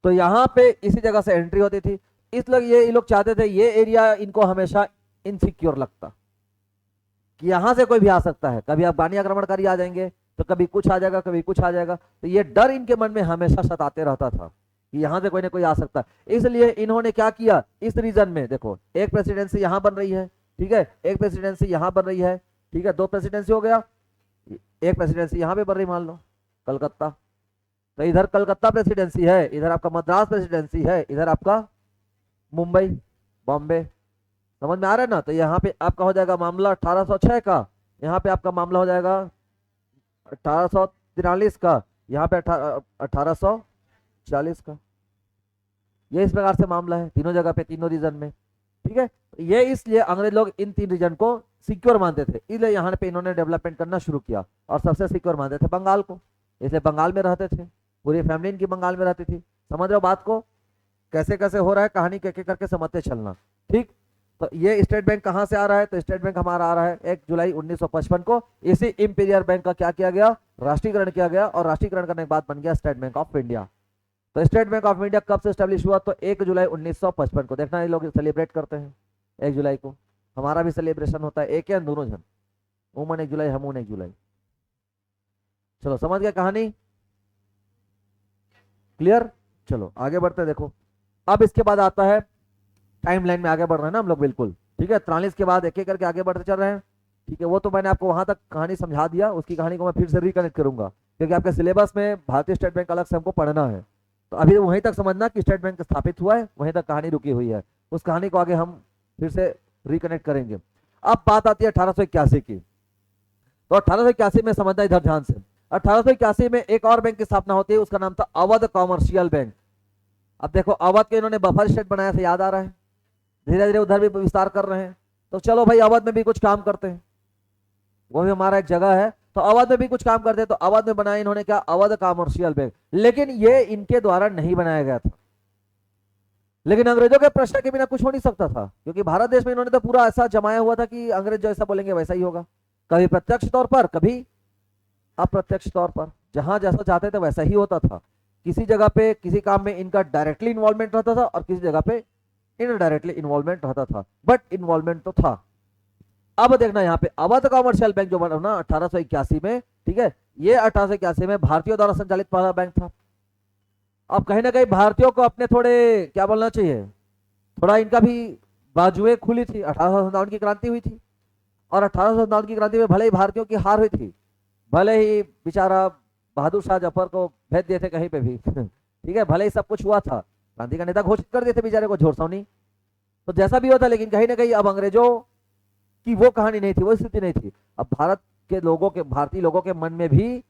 [SPEAKER 1] तो यहाँ पे इसी जगह से एंट्री होती थी। इसलिए ये लोग चाहते थे, ये एरिया इनको हमेशा इनसिक्योर लगता कि यहां से कोई भी आ सकता है, कभी अफगानी आक्रमणकारी आ जाएंगे, तो कभी कुछ आ जाएगा, कभी कुछ आ जाएगा। तो ये डर इनके मन में हमेशा सताते रहता था कि यहां से कोई ना कोई आ सकता है। इसलिए इन्होंने क्या किया, इस रीजन में देखो, एक प्रेसिडेंसी यहां बन रही है, ठीक है, एक प्रेसिडेंसी यहां बन रही है, ठीक है, 2 प्रेसिडेंसी हो गया। एक प्रेसिडेंसी यहां पे बन रही, मान लो कलकत्ता, तो इधर कलकत्ता प्रेसिडेंसी है, इधर आपका मद्रास प्रेसिडेंसी है, इधर आपका मुंबई, बॉम्बे। समझ में आ रहा है ना। तो यहाँ पे आपका हो जाएगा मामला 1806 का, यहाँ पे आपका मामला हो जाएगा 1843 का, यहाँ पे 1840 का। ये इस प्रकार से मामला है तीनों जगह पे, तीनों रीजन में, ठीक है। ये इसलिए अंग्रेज लोग इन 3 रीजन को सिक्योर मानते थे, इसलिए यहाँ पे इन्होंने डेवलपमेंट करना शुरू किया, और सबसे सिक्योर मानते थे बंगाल को। इसलिए बंगाल में रहते थे, पूरी फैमिली इनकी बंगाल में रहती थी। समझ रहे हो बात को, कैसे कैसे हो रहा है, कहानी के करके समझते चलना। ठीक, तो ये स्टेट बैंक कहाँ से आ रहा है, तो स्टेट बैंक हमारा आ रहा है 1 जुलाई 1955 को। इसी इंपीरियल बैंक का क्या किया गया, राष्ट्रीयकरण किया गया, और राष्ट्रीयकरण करने के बाद बन गया स्टेट बैंक ऑफ इंडिया। तो स्टेट बैंक ऑफ इंडिया कब से स्टैब्लिश हुआ, तो 1 जुलाई 1955 को। देखना ये लोग सेलिब्रेट करते हैं 1 जुलाई को, हमारा भी सेलिब्रेशन होता है, एक या दोनों जन, उमन 1 जुलाई, हम 1 जुलाई। चलो समझ गए कहानी, क्लियर। चलो आगे बढ़ते हैं। देखो अब इसके बाद आता है, टाइमलाइन में आगे बढ़ रहे हैं ना हम लोग, बिल्कुल ठीक है। 43 के बाद एक एक करके आगे बढ़ते चल रहे हैं, ठीक है। वो तो मैंने आपको वहां तक कहानी समझा दिया, उसकी कहानी को मैं फिर से रिकनेक्ट करूंगा, क्योंकि आपके सिलेबस में भारतीय स्टेट बैंक अलग से हमको पढ़ना है। तो अभी वहीं तक समझना कि स्टेट बैंक स्थापित हुआ है, वहीं तक कहानी रुकी हुई है, उस कहानी को आगे हम फिर से रिकनेक्ट करेंगे। अब बात आती है 1881 की। तो 1881 में समझना इधर ध्यान से, 1881 में एक और बैंक की स्थापना होती है, उसका नाम था अवध कॉमर्शियल बैंक। अब देखो अवध के इन्होंने बफर स्टेट बनाया था, याद आ रहा है, धीरे धीरे उधर भी विस्तार कर रहे हैं। तो चलो भाई अवध में भी कुछ काम करते हैं, वो भी हमारा एक जगह है, तो अवध में भी कुछ काम करते हैं। तो अवध में बनाया इन्होंने क्या, अवध कॉमर्शियल बैंक। लेकिन ये इनके द्वारा नहीं बनाया गया था, लेकिन अंग्रेजों के प्रश्न के बिना कुछ हो नहीं सकता था, क्योंकि भारत देश में इन्होंने तो पूरा ऐसा जमाया हुआ था कि अंग्रेज जैसा बोलेंगे वैसा ही होगा, कभी प्रत्यक्ष तौर पर कभी अप्रत्यक्ष तौर पर, जहां जैसा चाहते थे वैसा ही होता था। किसी जगह पे किसी काम में इनका डायरेक्टली इन्वॉल्वमेंट रहता था, और किसी जगह पे इनडायरेक्टली इन्वॉल्वमेंट रहता था, बट इन्वॉल्वमेंट तो था। अब देखना यहाँ पे अवध कॉमर्शियल बैंक जो बना ना 1881 में, ठीक है, ये 1881 में भारतीयों द्वारा संचालित पहला बैंक था। अब कहीं ना कहीं भारतीयों को अपने थोड़े क्या बोलना चाहिए, थोड़ा इनका भी बाजुएं खुली थी। 1857 की क्रांति हुई थी, और 1857 की क्रांति में भले ही भारतीयों की हार हुई थी, भले ही बेचारा बहादुर शाह जफर को भेज दिए थे कहीं पे भी ठीक है, भले ही सब कुछ हुआ था, क्रांति का नेता घोषित कर दिए थे बेचारे को झोरसौनी, तो जैसा भी होता, लेकिन कहीं ना कहीं अब अंग्रेजों की वो कहानी नहीं थी, वो स्थिति नहीं थी। अब भारत के लोगों के, भारतीय लोगों के मन में भी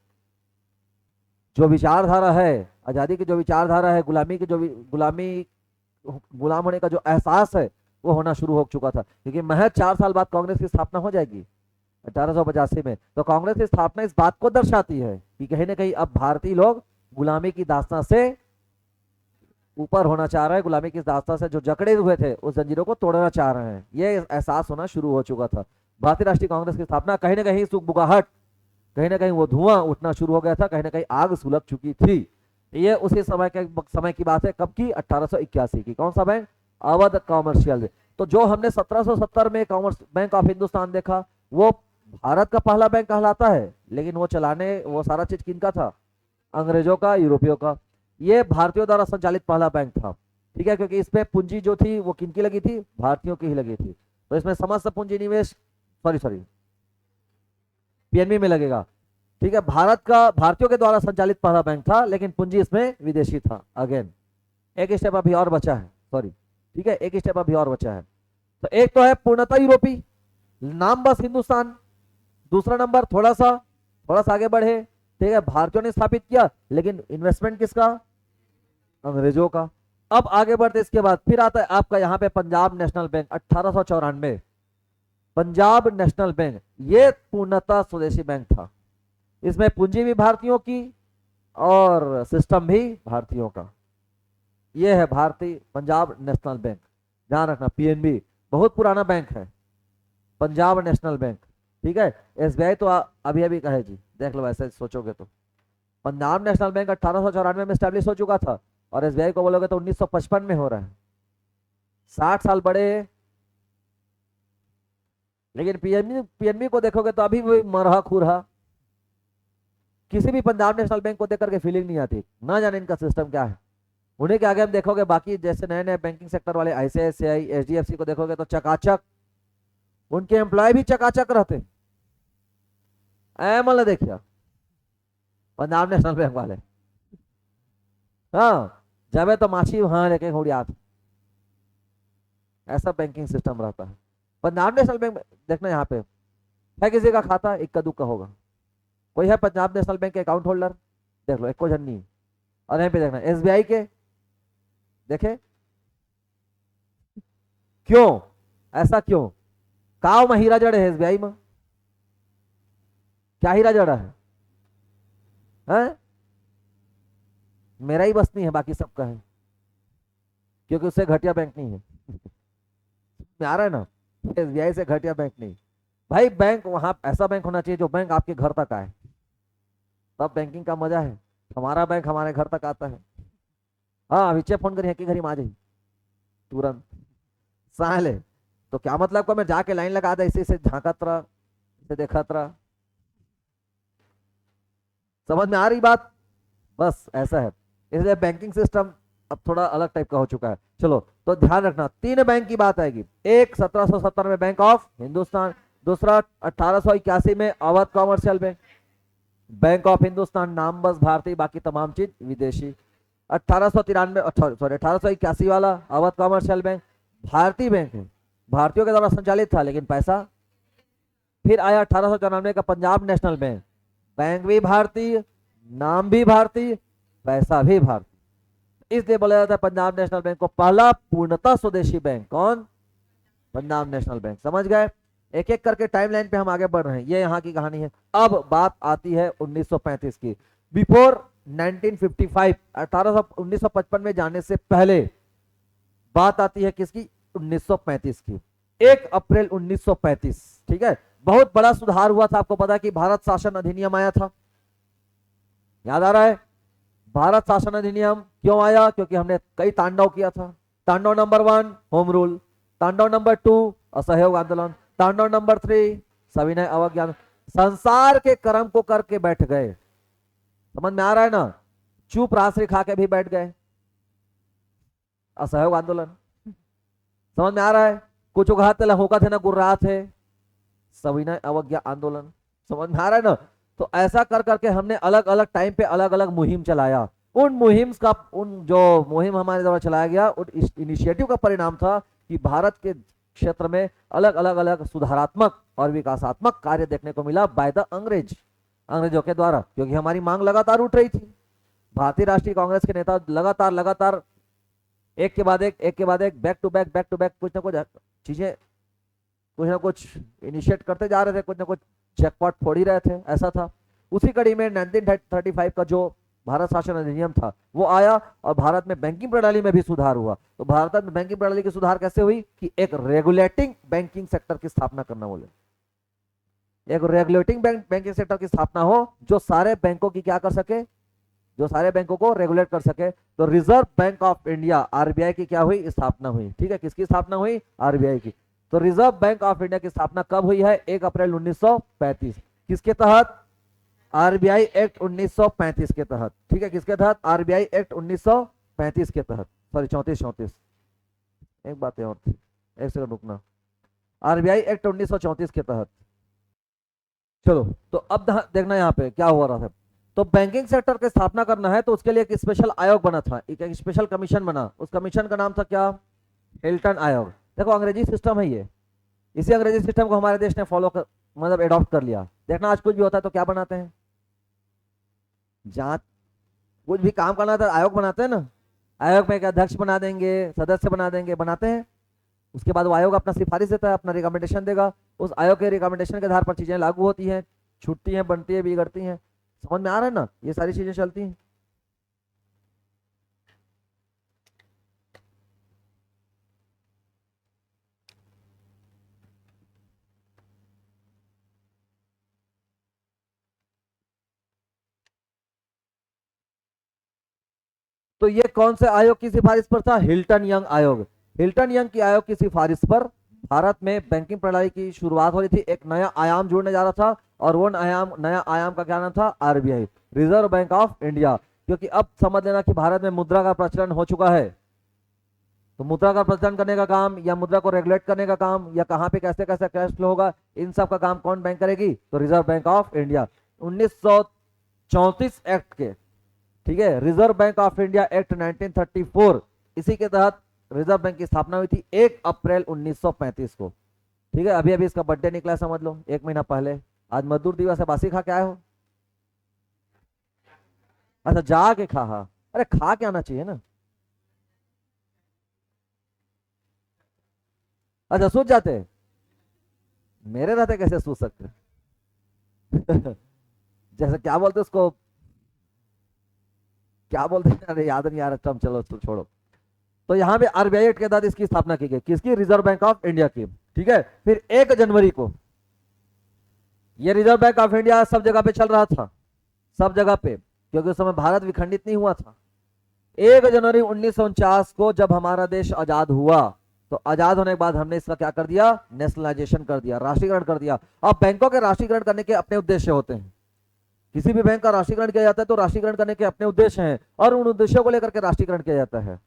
[SPEAKER 1] जो विचारधारा है, आजादी की जो विचारधारा है, गुलामी की जो गुलाम होने का जो एहसास है, वो होना शुरू हो चुका था। क्योंकि महज 4 साल बाद कांग्रेस की स्थापना हो जाएगी 1885 में। तो कांग्रेस की स्थापना इस बात को दर्शाती है कि कहीं ना कहीं अब भारतीय लोग गुलामी की दास्तां से ऊपर होना चाह रहे हैं, गुलामी की दास्तां से जो जकड़े हुए थे उस जंजीरों को तोड़ना चाह रहे हैं, ये एहसास होना शुरू हो चुका था। भारतीय राष्ट्रीय कांग्रेस की स्थापना कहीं ना कहीं सुगबुगाहट, कहीं ना कहीं वो धुआं उठना शुरू हो गया था, कहीं ना कहीं आग सुलग चुकी थी। ये उसी समय की बात है, कब की, 1881 की। कौन सा बैंक, अवध कॉमर्शियल। तो जो हमने 1770 में कॉमर्स बैंक ऑफ हिंदुस्तान देखा, वो भारत का पहला बैंक कहलाता है, लेकिन वो चलाने, वो सारा चीज किनका था, अंग्रेजों का, यूरोपियों का। ये भारतीयों द्वारा संचालित पहला बैंक था, ठीक है, क्योंकि इसमें पूंजी जो थी वो किनकी लगी थी, भारतीयों की ही लगी थी। तो इसमें समस्त पूंजी निवेश सॉरी पीएनबी में लगेगा, ठीक है। भारत का, भारतीयों के द्वारा संचालित पहला बैंक था, लेकिन पूंजी इसमें विदेशी था। अगेन एक स्टेप अभी और बचा है, सॉरी, ठीक है, एक स्टेप अभी और बचा है। तो एक तो है पूर्णतः यूरोपी, नाम बस हिंदुस्तान। दूसरा नंबर थोड़ा सा आगे बढ़े, ठीक है, भारतीयों ने स्थापित किया, लेकिन इन्वेस्टमेंट किसका, अंग्रेजों का। अब आगे बढ़ते इसके बाद फिर आता है आपका यहाँ पे Punjab national bank 1894। Punjab national bank ये पूर्णतः स्वदेशी बैंक था, इसमें पूंजी भी भारतीयों की और सिस्टम भी भारतीयों का। ये है भारतीय पंजाब नेशनल बैंक, ध्यान रखना, पीएनबी बहुत पुराना बैंक है, पंजाब नेशनल बैंक, ठीक है। एसबीआई तो अभी अभी कहे जी, देख लो ऐसे सोचोगे तो। पंजाब नेशनल बैंक 1894 में स्टैब्लिश हो चुका था, और एसबीआई को बोलोगे तो 1955 में हो रहा है, 60 साल बड़े। लेकिन पीएनबी को देखोगे तो अभी भी मरहा खुरहा, किसी भी पंजाब नेशनल बैंक को देख करके फीलिंग नहीं आती, ना जाने इनका सिस्टम क्या है। उन्हीं के आगे हम देखोगे बाकी जैसे नए नए बैंकिंग सेक्टर वाले आईसीआईसीआई, एचडीएफसी को देखोगे तो चकाचक, उनके एम्प्लॉय भी चकाचक रहते। मतलब देखिए पंजाब नेशनल बैंक वाले, हाँ जब तो माछी वहां लेके उड़िया, ऐसा बैंकिंग सिस्टम रहता है। पंजाब नेशनल बैंक देखना, यहाँ पे है किसी का खाता, इक्का दुक्का होगा, कोई है पंजाब नेशनल बैंक के अकाउंट होल्डर, देख लो एक को जन नहीं। और यहाँ पे देखना एसबीआई के, देखे क्यों, ऐसा क्यों, काव में हीरा जड़े है एसबीआई में, क्या हीरा जड़ा है, हैं? मेरा ही बस नहीं है, बाकी सबका है, क्योंकि उससे घटिया बैंक नहीं है। में आ रहा है ना, एसबीआई से घटिया बैंक नहीं। भाई बैंक वहां ऐसा बैंक होना चाहिए जो बैंक आपके घर तक आए, तब बैंकिंग का मजा है। हमारा बैंक हमारे घर तक आता है। हाँ विचे फोन करिए कि घरी में आ जाइए तुरंत साले। तो क्या मतलब को मैं जाके लाइन लगा दे, इसी से झांकत रहा, इसे देखत रहा। समझ में आ रही बात? बस ऐसा है। इसलिए बैंकिंग सिस्टम अब थोड़ा अलग टाइप का हो चुका है। चलो तो ध्यान रखना, तीन बैंक की बात आएगी। एक 1770 में बैंक ऑफ हिंदुस्तान, दूसरा 1881 में Awadh commercial bank, bank of Hindustan नाम बस भारतीय, बाकी तमाम चीज विदेशी। 1893 सॉरी 1881 वाला अवध कॉमर्शियल बैंक भारतीय बैंक है, भारतीयों के द्वारा संचालित था, लेकिन पैसा। फिर आया 1894 का पंजाब नेशनल बैंक, बैंक भी भारतीय, नाम भी भारतीय, पैसा भी भारतीय। इसलिए बोला जाता है पंजाब नेशनल बैंक को पहला पूर्णतः स्वदेशी बैंक। कौन? Punjab national bank. समझ गए? एक एक करके टाइमलाइन पे हम आगे बढ़ रहे हैं, ये यहाँ की कहानी है। अब बात आती है 1935 की। बिफोर 1955, 1955 में जाने से पहले बात आती है किसकी? 1935 की। 1 अप्रैल 1935, ठीक है, बहुत बड़ा सुधार हुआ था। आपको पता है कि भारत शासन अधिनियम आया था, याद आ रहा है? भारत शासन अधिनियम क्यों आया? क्योंकि हमने कई तांडव किया था। तांडव नंबर 1 होम रूल, तांडव नंबर 2 असहयोग आंदोलन, तांडव नंबर 3 सविनय अवज्ञा। संसार के कर्म को करके बैठ गए। समझ में आ रहा है ना? चुप राशि खा के भी बैठ गए, असहयोग आंदोलन। समझ में आ रहा है? कुछ उगाते लहोका थे ना गुर्रा थे, सविनय अवज्ञा आंदोलन। समझ में आ रहा है ना? तो ऐसा कर करके हमने अलग अलग टाइम पे अलग अलग मुहिम चलाया। उन मुहिम्स का, उन जो मुहिम हमारे द्वारा चलाया गया, उन इनिशिएटिव का परिणाम था कि भारत के क्षेत्र में अलग अलग अलग सुधारात्मक और विकासात्मक कार्य देखने को मिला बाय द अंग्रेजों के द्वारा, क्योंकि हमारी मांग लगातार उठ रही थी। भारतीय राष्ट्रीय कांग्रेस के नेता लगातार लगातार एक के बाद एक बैक टू बैक कुछ ना कुछ चीजें, कुछ ना कुछ इनिशिएट करते जा रहे थे, कुछ ना कुछ जैकपॉट फोड़ ही रहे थे, ऐसा था। उसी कड़ी में 1935 का जो भारत शासन अधिनियम था वो आया, और भारत में बैंकिंग प्रणाली में भी सुधार हुआ। तो भारत में बैंकिंग प्रणाली की सुधार कैसे हुई? कि एक रेगुलेटिंग बैंकिंग सेक्टर की स्थापना करना। बोले एक रेगुलेटिंग बैंकिंग सेक्टर की स्थापना हो, जो सारे बैंकों की क्या कर सके, जो सारे बैंकों को रेगुलेट कर सके। तो reserve bank of India RBI की क्या हुई? स्थापना हुई। ठीक है, किसकी स्थापना हुई? आरबीआई की। तो रिजर्व बैंक ऑफ इंडिया की स्थापना कब हुई है? 1 अप्रैल 1935। किसके तहत? आरबीआई एक्ट 1935 के तहत। ठीक है, किसके तहत? आरबीआई एक्ट 1935 के तहत। सॉरी 34। एक बात और थी, एक सेकंड रुकना। आरबीआई एक्ट 1934 के तहत। चलो तो अब देखना यहाँ पे क्या हो रहा था। तो बैंकिंग सेक्टर की स्थापना करना है तो उसके लिए एक स्पेशल आयोग बना था, एक स्पेशल कमीशन बना। उस कमीशन का नाम था क्या? हिल्टन आयोग। देखो अंग्रेजी सिस्टम है ये, इसी अंग्रेजी सिस्टम को हमारे देश ने फॉलो कर, मतलब एडॉप्ट कर लिया। देखना आज कुछ भी होता है तो क्या बनाते हैं? जांच, कुछ भी काम करना था आयोग बनाते हैं ना। आयोग में एक अध्यक्ष बना देंगे, सदस्य बना देंगे, बनाते हैं। उसके बाद वो आयोग अपना सिफारिश देता है, अपना रिकमेंडेशन देगा। उस आयोग के रिकमेंडेशन के आधार पर चीजें लागू होती हैं, छूटती हैं, बनती है, बिगड़ती हैं। समझ में आ रहा है ना? ये सारी चीजें चलती हैं। तो ये कौन से आयोग की सिफारिश पर था? हिल्टन यंग आयोग। हिल्टन यंग की आयोग की सिफारिश पर भारत में बैंकिंग प्रणाली की शुरुआत हो रही थी, एक नया आयाम जुड़ने जा रहा था। और वो नया आयाम का क्या नाम था? RBI, reserve bank of India. क्योंकि अब समझ लेना कि भारत में मुद्रा का प्रचलन हो चुका है। तो मुद्रा का प्रचलन करने का काम, या मुद्रा को रेगुलेट करने का काम, या कहां पे कैसे कैसे कैश फ्लो होगा, इन सब का काम कौन बैंक करेगी? तो reserve bank of India. 1934 act के, ठीक है, reserve bank of India act 1934, इसी के तहत रिजर्व बैंक की स्थापना हुई थी 1 अप्रैल 1935 को। ठीक है, अभी अभी इसका बर्थडे निकला है, समझ लो 1 महीना पहले। आज मजदूर दिवस है, बासी खा के आए हो? अच्छा जाके खा, हाँ, अरे खा के आना चाहिए ना। अच्छा सूझ जाते? मेरे रहते कैसे सूझ सकते? जैसे क्या बोलते उसको, क्या बोलते हैं, अरे याद नहीं आ रहा टर्म, चलो छोड़ो। तो यहाँ पे आरबीआई एक्ट के तहत इसकी स्थापना की गई, किसकी, रिजर्व बैंक ऑफ इंडिया की। ठीक है, फिर 1 जनवरी को ये रिजर्व बैंक ऑफ इंडिया सब जगह पे चल रहा था, सब जगह पे, क्योंकि उस समय भारत विखंडित नहीं हुआ था। 1 जनवरी 1949 को जब हमारा देश आजाद हुआ, तो आजाद होने के बाद हमने इसका क्या कर दिया, नेशनलाइजेशन कर दिया, राष्ट्रीयकरण कर दिया। अब बैंकों के राष्ट्रीयकरण करने के अपने उद्देश्य होते हैं, किसी भी बैंक का राष्ट्रीयकरण किया जाता है तो राष्ट्रीयकरण करने के अपने उद्देश्य हैं, और उन उद्देश्यों को लेकर के राष्ट्रीयकरण किया जाता है।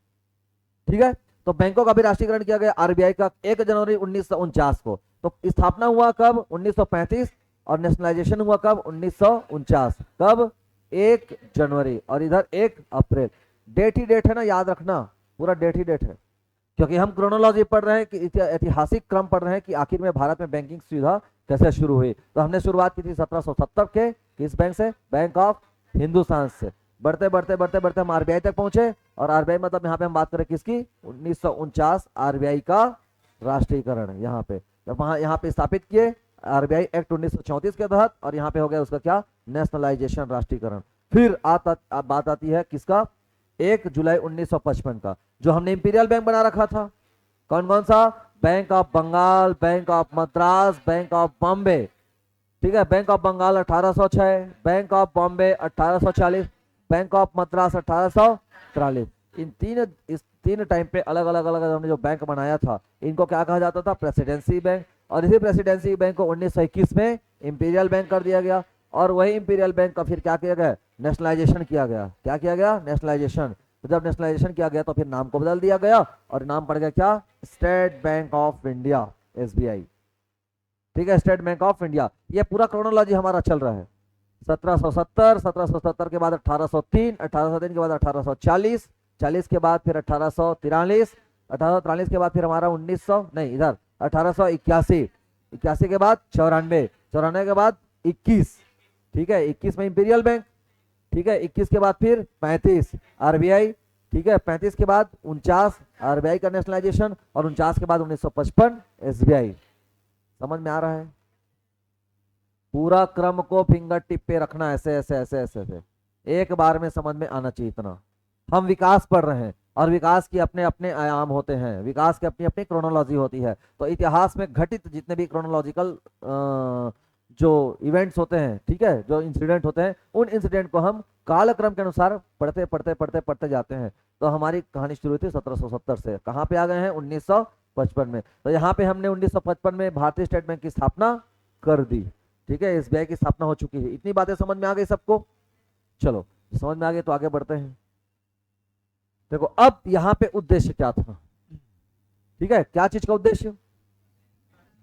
[SPEAKER 1] ठीक है, तो बैंकों का भी राष्ट्रीयकरण किया गया आरबीआई का 1 जनवरी 1949 को। तो स्थापना हुआ कब, 1935, और नेशनलाइजेशन हुआ कब, 1949। कब, 1 जनवरी, और इधर 1 अप्रैल। डेट ही डेट है ना, याद रखना, पूरा डेट ही डेट है, क्योंकि हम क्रोनोलॉजी पढ़ रहे हैं कि ऐतिहासिक क्रम पढ़ रहे हैं कि आखिर में भारत में बैंकिंग सुविधा कैसे शुरू हुई। तो हमने शुरुआत की थी 1770 के, किस बैंक से, बैंक ऑफ हिंदुस्तान से। बढ़ते बढ़ते बढ़ते बढ़ते हम आरबीआई तक पहुंचे, और आरबीआई मतलब यहाँ पे हम बात करें किसकी, 1949 आरबीआई का राष्ट्रीयकरण। यहाँ पे जब वहां यहाँ पे स्थापित किए आरबीआई एक्ट 1934 के तहत, और यहाँ पे हो गया उसका क्या, नेशनलाइजेशन, राष्ट्रीयकरण। फिर बात आती है किसका, 1 जुलाई 1955 का, जो हमने इंपीरियल बैंक बना रखा था। कौन कौन सा, bank of Bengal, bank of Madras, bank of Bombay. ठीक है, bank of Bengal 1806, bank of Bombay 1840, bank of Madras 1843। इस तीन टाइम पे अलग अलग हमने जो बैंक बनाया था, इनको क्या कहा जाता था, प्रेसिडेंसी बैंक। और इसी प्रेसिडेंसी बैंक को 1921 में इंपीरियल बैंक कर दिया गया, और वही इंपीरियल बैंक का फिर क्या किया गया, नेशनलाइजेशन किया गया। क्या किया गया, नेशनलाइजेशन। तो जब नेशनलाइजेशन किया गया तो फिर नाम को बदल दिया गया, और नाम पड़ गया क्या, state bank of India, SBI. ठीक है, स्टेट बैंक ऑफ इंडिया। ये पूरा क्रोनोलॉजी हमारा चल रहा है। 1770 के बाद 1803, 1803 के बाद 1840, 40 के बाद फिर 1843, 1843 के बाद फिर हमारा 1900 नहीं, इधर 1881, 81 के बाद 94, 94 के बाद 21। ठीक है, 21 में इंपीरियल बैंक। ठीक है, 21 के बाद फिर 35 आरबीआई। ठीक है, 35 के बाद 49 आरबीआई का नेशनलाइजेशन, और 49 के बाद 1955 एसबीआई। समझ में आ रहा है, पूरा क्रम को फिंगर टिप पे रखना, ऐसे ऐसे ऐसे ऐसे ऐसे, एक बार में समझ में आना चाहिए इतना। हम विकास पढ़ रहे हैं, और विकास के अपने अपने आयाम होते हैं, विकास की अपनी अपनी क्रोनोलॉजी होती है। तो इतिहास में घटित जितने भी क्रोनोलॉजिकल जो इवेंट्स होते हैं, ठीक है, जो इंसिडेंट होते हैं, उन इंसिडेंट को हम कालक्रम के अनुसार पढ़ते पढ़ते पढ़ते पढ़ते जाते हैं। तो हमारी कहानी शुरू हुई थी 1770 से, कहाँ पे आ गए हैं, 1955 में। तो यहाँ पे हमने 1955 में भारतीय स्टेट बैंक की स्थापना कर दी। ठीक है, एसबीआई की स्थापना हो चुकी है। इतनी बातें समझ में आ गई सबको, चलो समझ में आ गई तो आगे बढ़ते हैं। देखो अब यहाँ पे उद्देश्य क्या था, ठीक है, क्या चीज का उद्देश्य,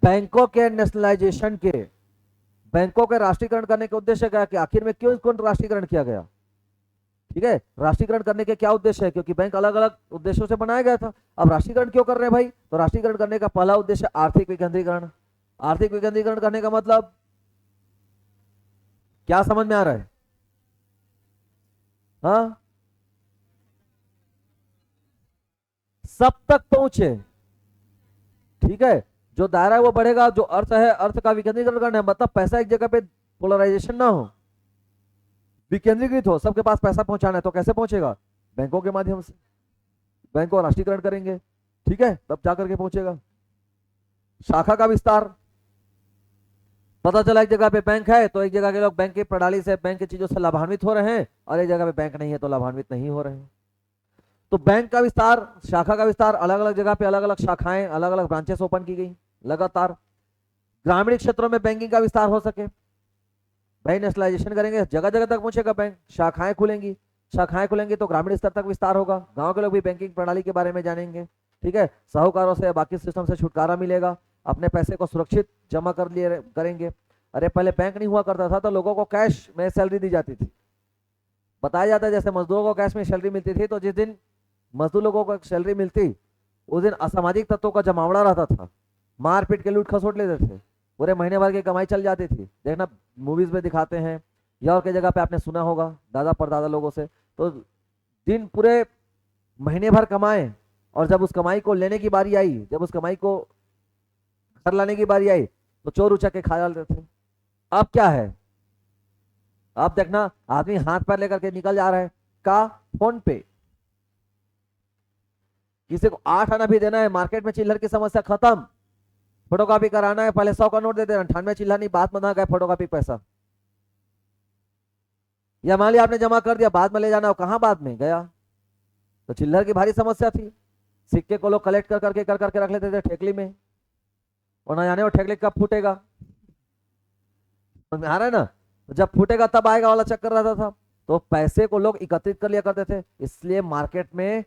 [SPEAKER 1] बैंकों के नेशनलाइजेशन के, बैंकों के राष्ट्रीयकरण करने के उद्देश्य क्या है, कि आखिर में क्यों इसको राष्ट्रीयकरण किया गया। ठीक है, राष्ट्रीयकरण करने के क्या उद्देश्य है, क्योंकि बैंक अलग अलग उद्देश्यों से बनाया गया था। अब राष्ट्रीयकरण क्यों कर रहे हैं भाई, तो राष्ट्रीयकरण करने का पहला उद्देश्य आर्थिक विकेंद्रीकरण। आर्थिक विकेंद्रीकरण करने का मतलब क्या, समझ में आ रहा है, हाँ, सब तक पहुंचे। ठीक है, जो दायरा है वो बढ़ेगा, जो अर्थ है, अर्थ का विकेंद्रीकरण करना है, मतलब पैसा एक जगह पे पोलराइजेशन ना हो, विकेंद्रीकृत हो, सबके पास पैसा पहुंचाना है। तो कैसे पहुंचेगा, बैंकों के माध्यम से, बैंक को राष्ट्रीयकरण करेंगे। ठीक है, तब जाकर के पहुंचेगा। शाखा का विस्तार, पता चला एक जगह पे बैंक है तो एक जगह के लोग बैंक की प्रणाली से, बैंक की चीजों से लाभान्वित हो रहे हैं, और एक जगह पे बैंक नहीं है तो लाभान्वित नहीं हो रहे हैं। तो बैंक का विस्तार, शाखा का विस्तार, अलग अलग जगह पे अलग अलग शाखाएं, अलग अलग ब्रांचेस ओपन की गई लगातार। ग्रामीण क्षेत्रों में बैंकिंग का विस्तार हो सके, भाई नेशनलाइजेशन करेंगे, जगह जगह तक पहुंचेगा बैंक, शाखाएं खुलेंगी, शाखाएं खुलेंगी तो ग्रामीण स्तर तक विस्तार होगा, गांव के लोग भी बैंकिंग प्रणाली के बारे में जानेंगे। ठीक है, साहूकारों से, बाकी सिस्टम से छुटकारा मिलेगा, अपने पैसे को सुरक्षित जमा कर लिए करेंगे। अरे पहले बैंक नहीं हुआ करता था तो लोगों को कैश में सैलरी दी जाती थी, बताया जाता है जैसे मजदूरों को कैश में सैलरी मिलती थी, तो जिस दिन मजदूर लोगों को सैलरी मिलती उस दिन असामाजिक तत्वों का जमावड़ा रहता था, मार पीट के लूट खसोट लेते थे, पूरे महीने भर की कमाई चल जाती थी। देखना मूवीज में दिखाते हैं, या और कई जगह पे आपने सुना होगा दादा परदादा लोगों से, तो दिन पूरे महीने भर कमाए, और जब उस कमाई को लेने की बारी आई, जब उस कमाई को घर लाने की बारी आई, तो चोर उचक के खा डालते थे। अब क्या है, अब देखना आदमी हाथ पैर लेकर के निकल जा रहा है, का फोन पे। किसी को 8 आना भी देना है, मार्केट में चिल्लर की समस्या खत्म, फोटोकॉपी कराना है, पहले 100 का नोट दे देना, 98 चिल्लर नहीं, बात बना गया फोटोकॉपी पैसा। या मान लिया आपने जमा कर दिया, बाद में ले जाना हो, कहां बाद में गया, तो चिल्लर की भारी समस्या थी। सिक्के को लोग कलेक्ट कर करके रख लेते थे ठेकली में, और ना जाने वो ठेकली कब फूटेगा, समझ में आ रहा है ना, तो जब फूटेगा तब आएगा वाला चक्कर रहता था। तो पैसे को लोग एकत्रित कर लिया करते थे, इसलिए मार्केट में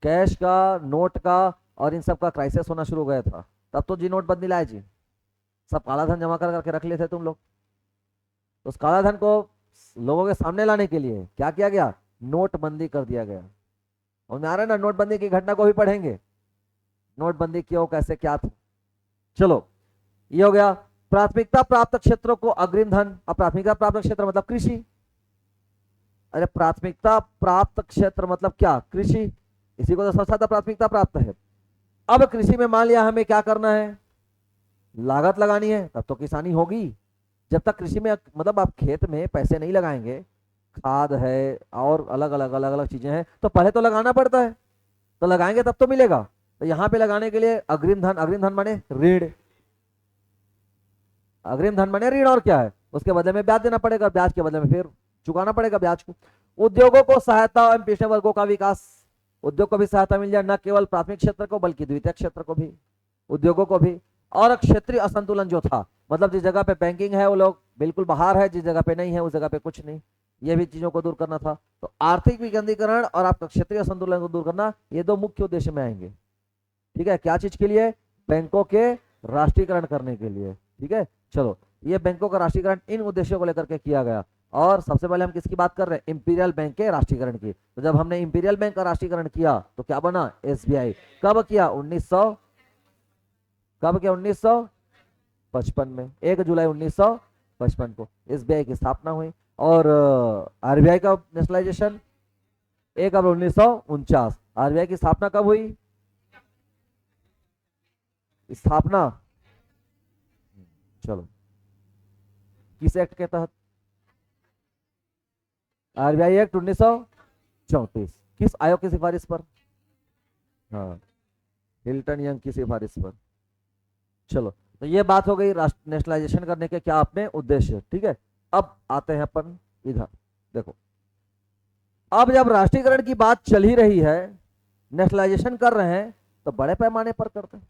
[SPEAKER 1] कैश का, नोट का और इन सब का क्राइसिस होना शुरू हो गया था। तब तो जी नोटबंदी लाए जी, सब काला धन जमा कर करके रख लिए थे तुम लोग। तो उस काला धन को लोगों के सामने लाने के लिए क्या किया गया, नोटबंदी कर दिया गया। और आ रहा है ना, नोटबंदी की घटना को भी पढ़ेंगे, नोटबंदी क्यों, कैसे, क्या था। चलो ये हो गया प्राथमिकता प्राप्त क्षेत्रों को अग्रिम धन। अब प्राथमिकता प्राप्त क्षेत्र मतलब कृषि, अरे प्राथमिकता प्राप्त क्षेत्र मतलब क्या, कृषि, इसी को तो सबसे ज्यादा प्राथमिकता प्राप्त है। अब कृषि में मान लिया हमें क्या करना है, लागत लगानी है, तब तो किसानी होगी। जब तक कृषि में मतलब आप खेत में पैसे नहीं लगाएंगे, खाद है और अलग अलग चीजें हैं, तो पहले तो लगाना पड़ता है, तो लगाएंगे तब तो मिलेगा। तो यहां पे लगाने के लिए अग्रिम धन माने ऋण, अग्रिम धन माने ऋण, और क्या है, उसके बदले में ब्याज देना पड़ेगा, ब्याज के बदले में फिर चुकाना पड़ेगा ब्याज को। उद्योगों को सहायता एवं पिछड़े वर्गों का विकास, उद्योग को भी सहायता मिल जाए, न केवल प्राथमिक क्षेत्र को बल्कि द्वितीय क्षेत्र को भी, उद्योगों को भी। और क्षेत्रीय असंतुलन जो था, मतलब जिस जगह पे बैंकिंग है वो लोग बिल्कुल बाहर है, जिस जगह पे नहीं है उस जगह पे कुछ नहीं, ये भी चीजों को दूर करना था। तो आर्थिक विकेंद्रीकरण और आपका क्षेत्रीय असंतुलन को दूर करना, ये दो मुख्य उद्देश्य में आएंगे। ठीक है, क्या चीज के लिए, बैंकों के राष्ट्रीयकरण करने के लिए। ठीक है, चलो ये बैंकों का राष्ट्रीयकरण इन उद्देश्यों को लेकर के किया गया। और सबसे पहले हम किसकी बात कर रहे हैं, इंपीरियल बैंक के राष्ट्रीयकरण की। तो जब हमने इंपीरियल बैंक का राष्ट्रीयकरण किया तो क्या बना, एसबीआई। कब किया, 1955 में, 1 जुलाई 1955 को एसबीआई की स्थापना हुई। और आरबीआई का नेशनलाइजेशन 1 अप्रैल 1949। आरबीआई की स्थापना कब हुई, स्थापना चलो किस एक्ट के तहत, आरबीआई एक्ट 1934। किस आयोग की सिफारिश पर, हाँ हिल्टन यंग की सिफारिश पर। चलो तो ये बात हो गई नेशनलाइजेशन करने के क्या अपने उद्देश्य। ठीक है, अब आते हैं अपन इधर, देखो अब जब राष्ट्रीयकरण की बात चल ही रही है, नेशनलाइजेशन कर रहे हैं, तो बड़े पैमाने पर करते हैं,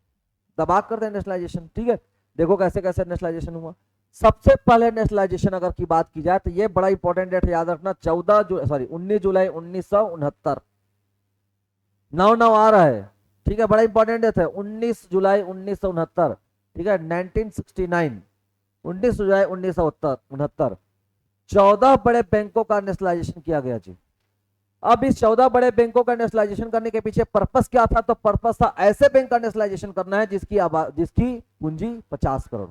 [SPEAKER 1] दबाव करते हैं नेशनलाइजेशन। ठीक है, देखो कैसे कैसे नेशनलाइजेशन हुआ। सबसे पहले नेशनलाइजेशन अगर की बात की जाए तो ये बड़ा इंपॉर्टेंट डेट याद रखना, 19 जुलाई 1969। नौ आ रहा है, ठीक है, बड़ा इंपॉर्टेंट डेट है, 19 जुलाई 1969। ठीक है, 1969, 19 जुलाई 1969 14 बड़े बैंकों का नेशनलाइजेशन किया गया जी। अब इस 14 बड़े बैंकों का नेशनलाइजेशन करने के पीछे पर्पस क्या था, तो पर्पस था ऐसे बैंक का नेशनलाइजेशन करना है जिसकी पूंजी 50 करोड़,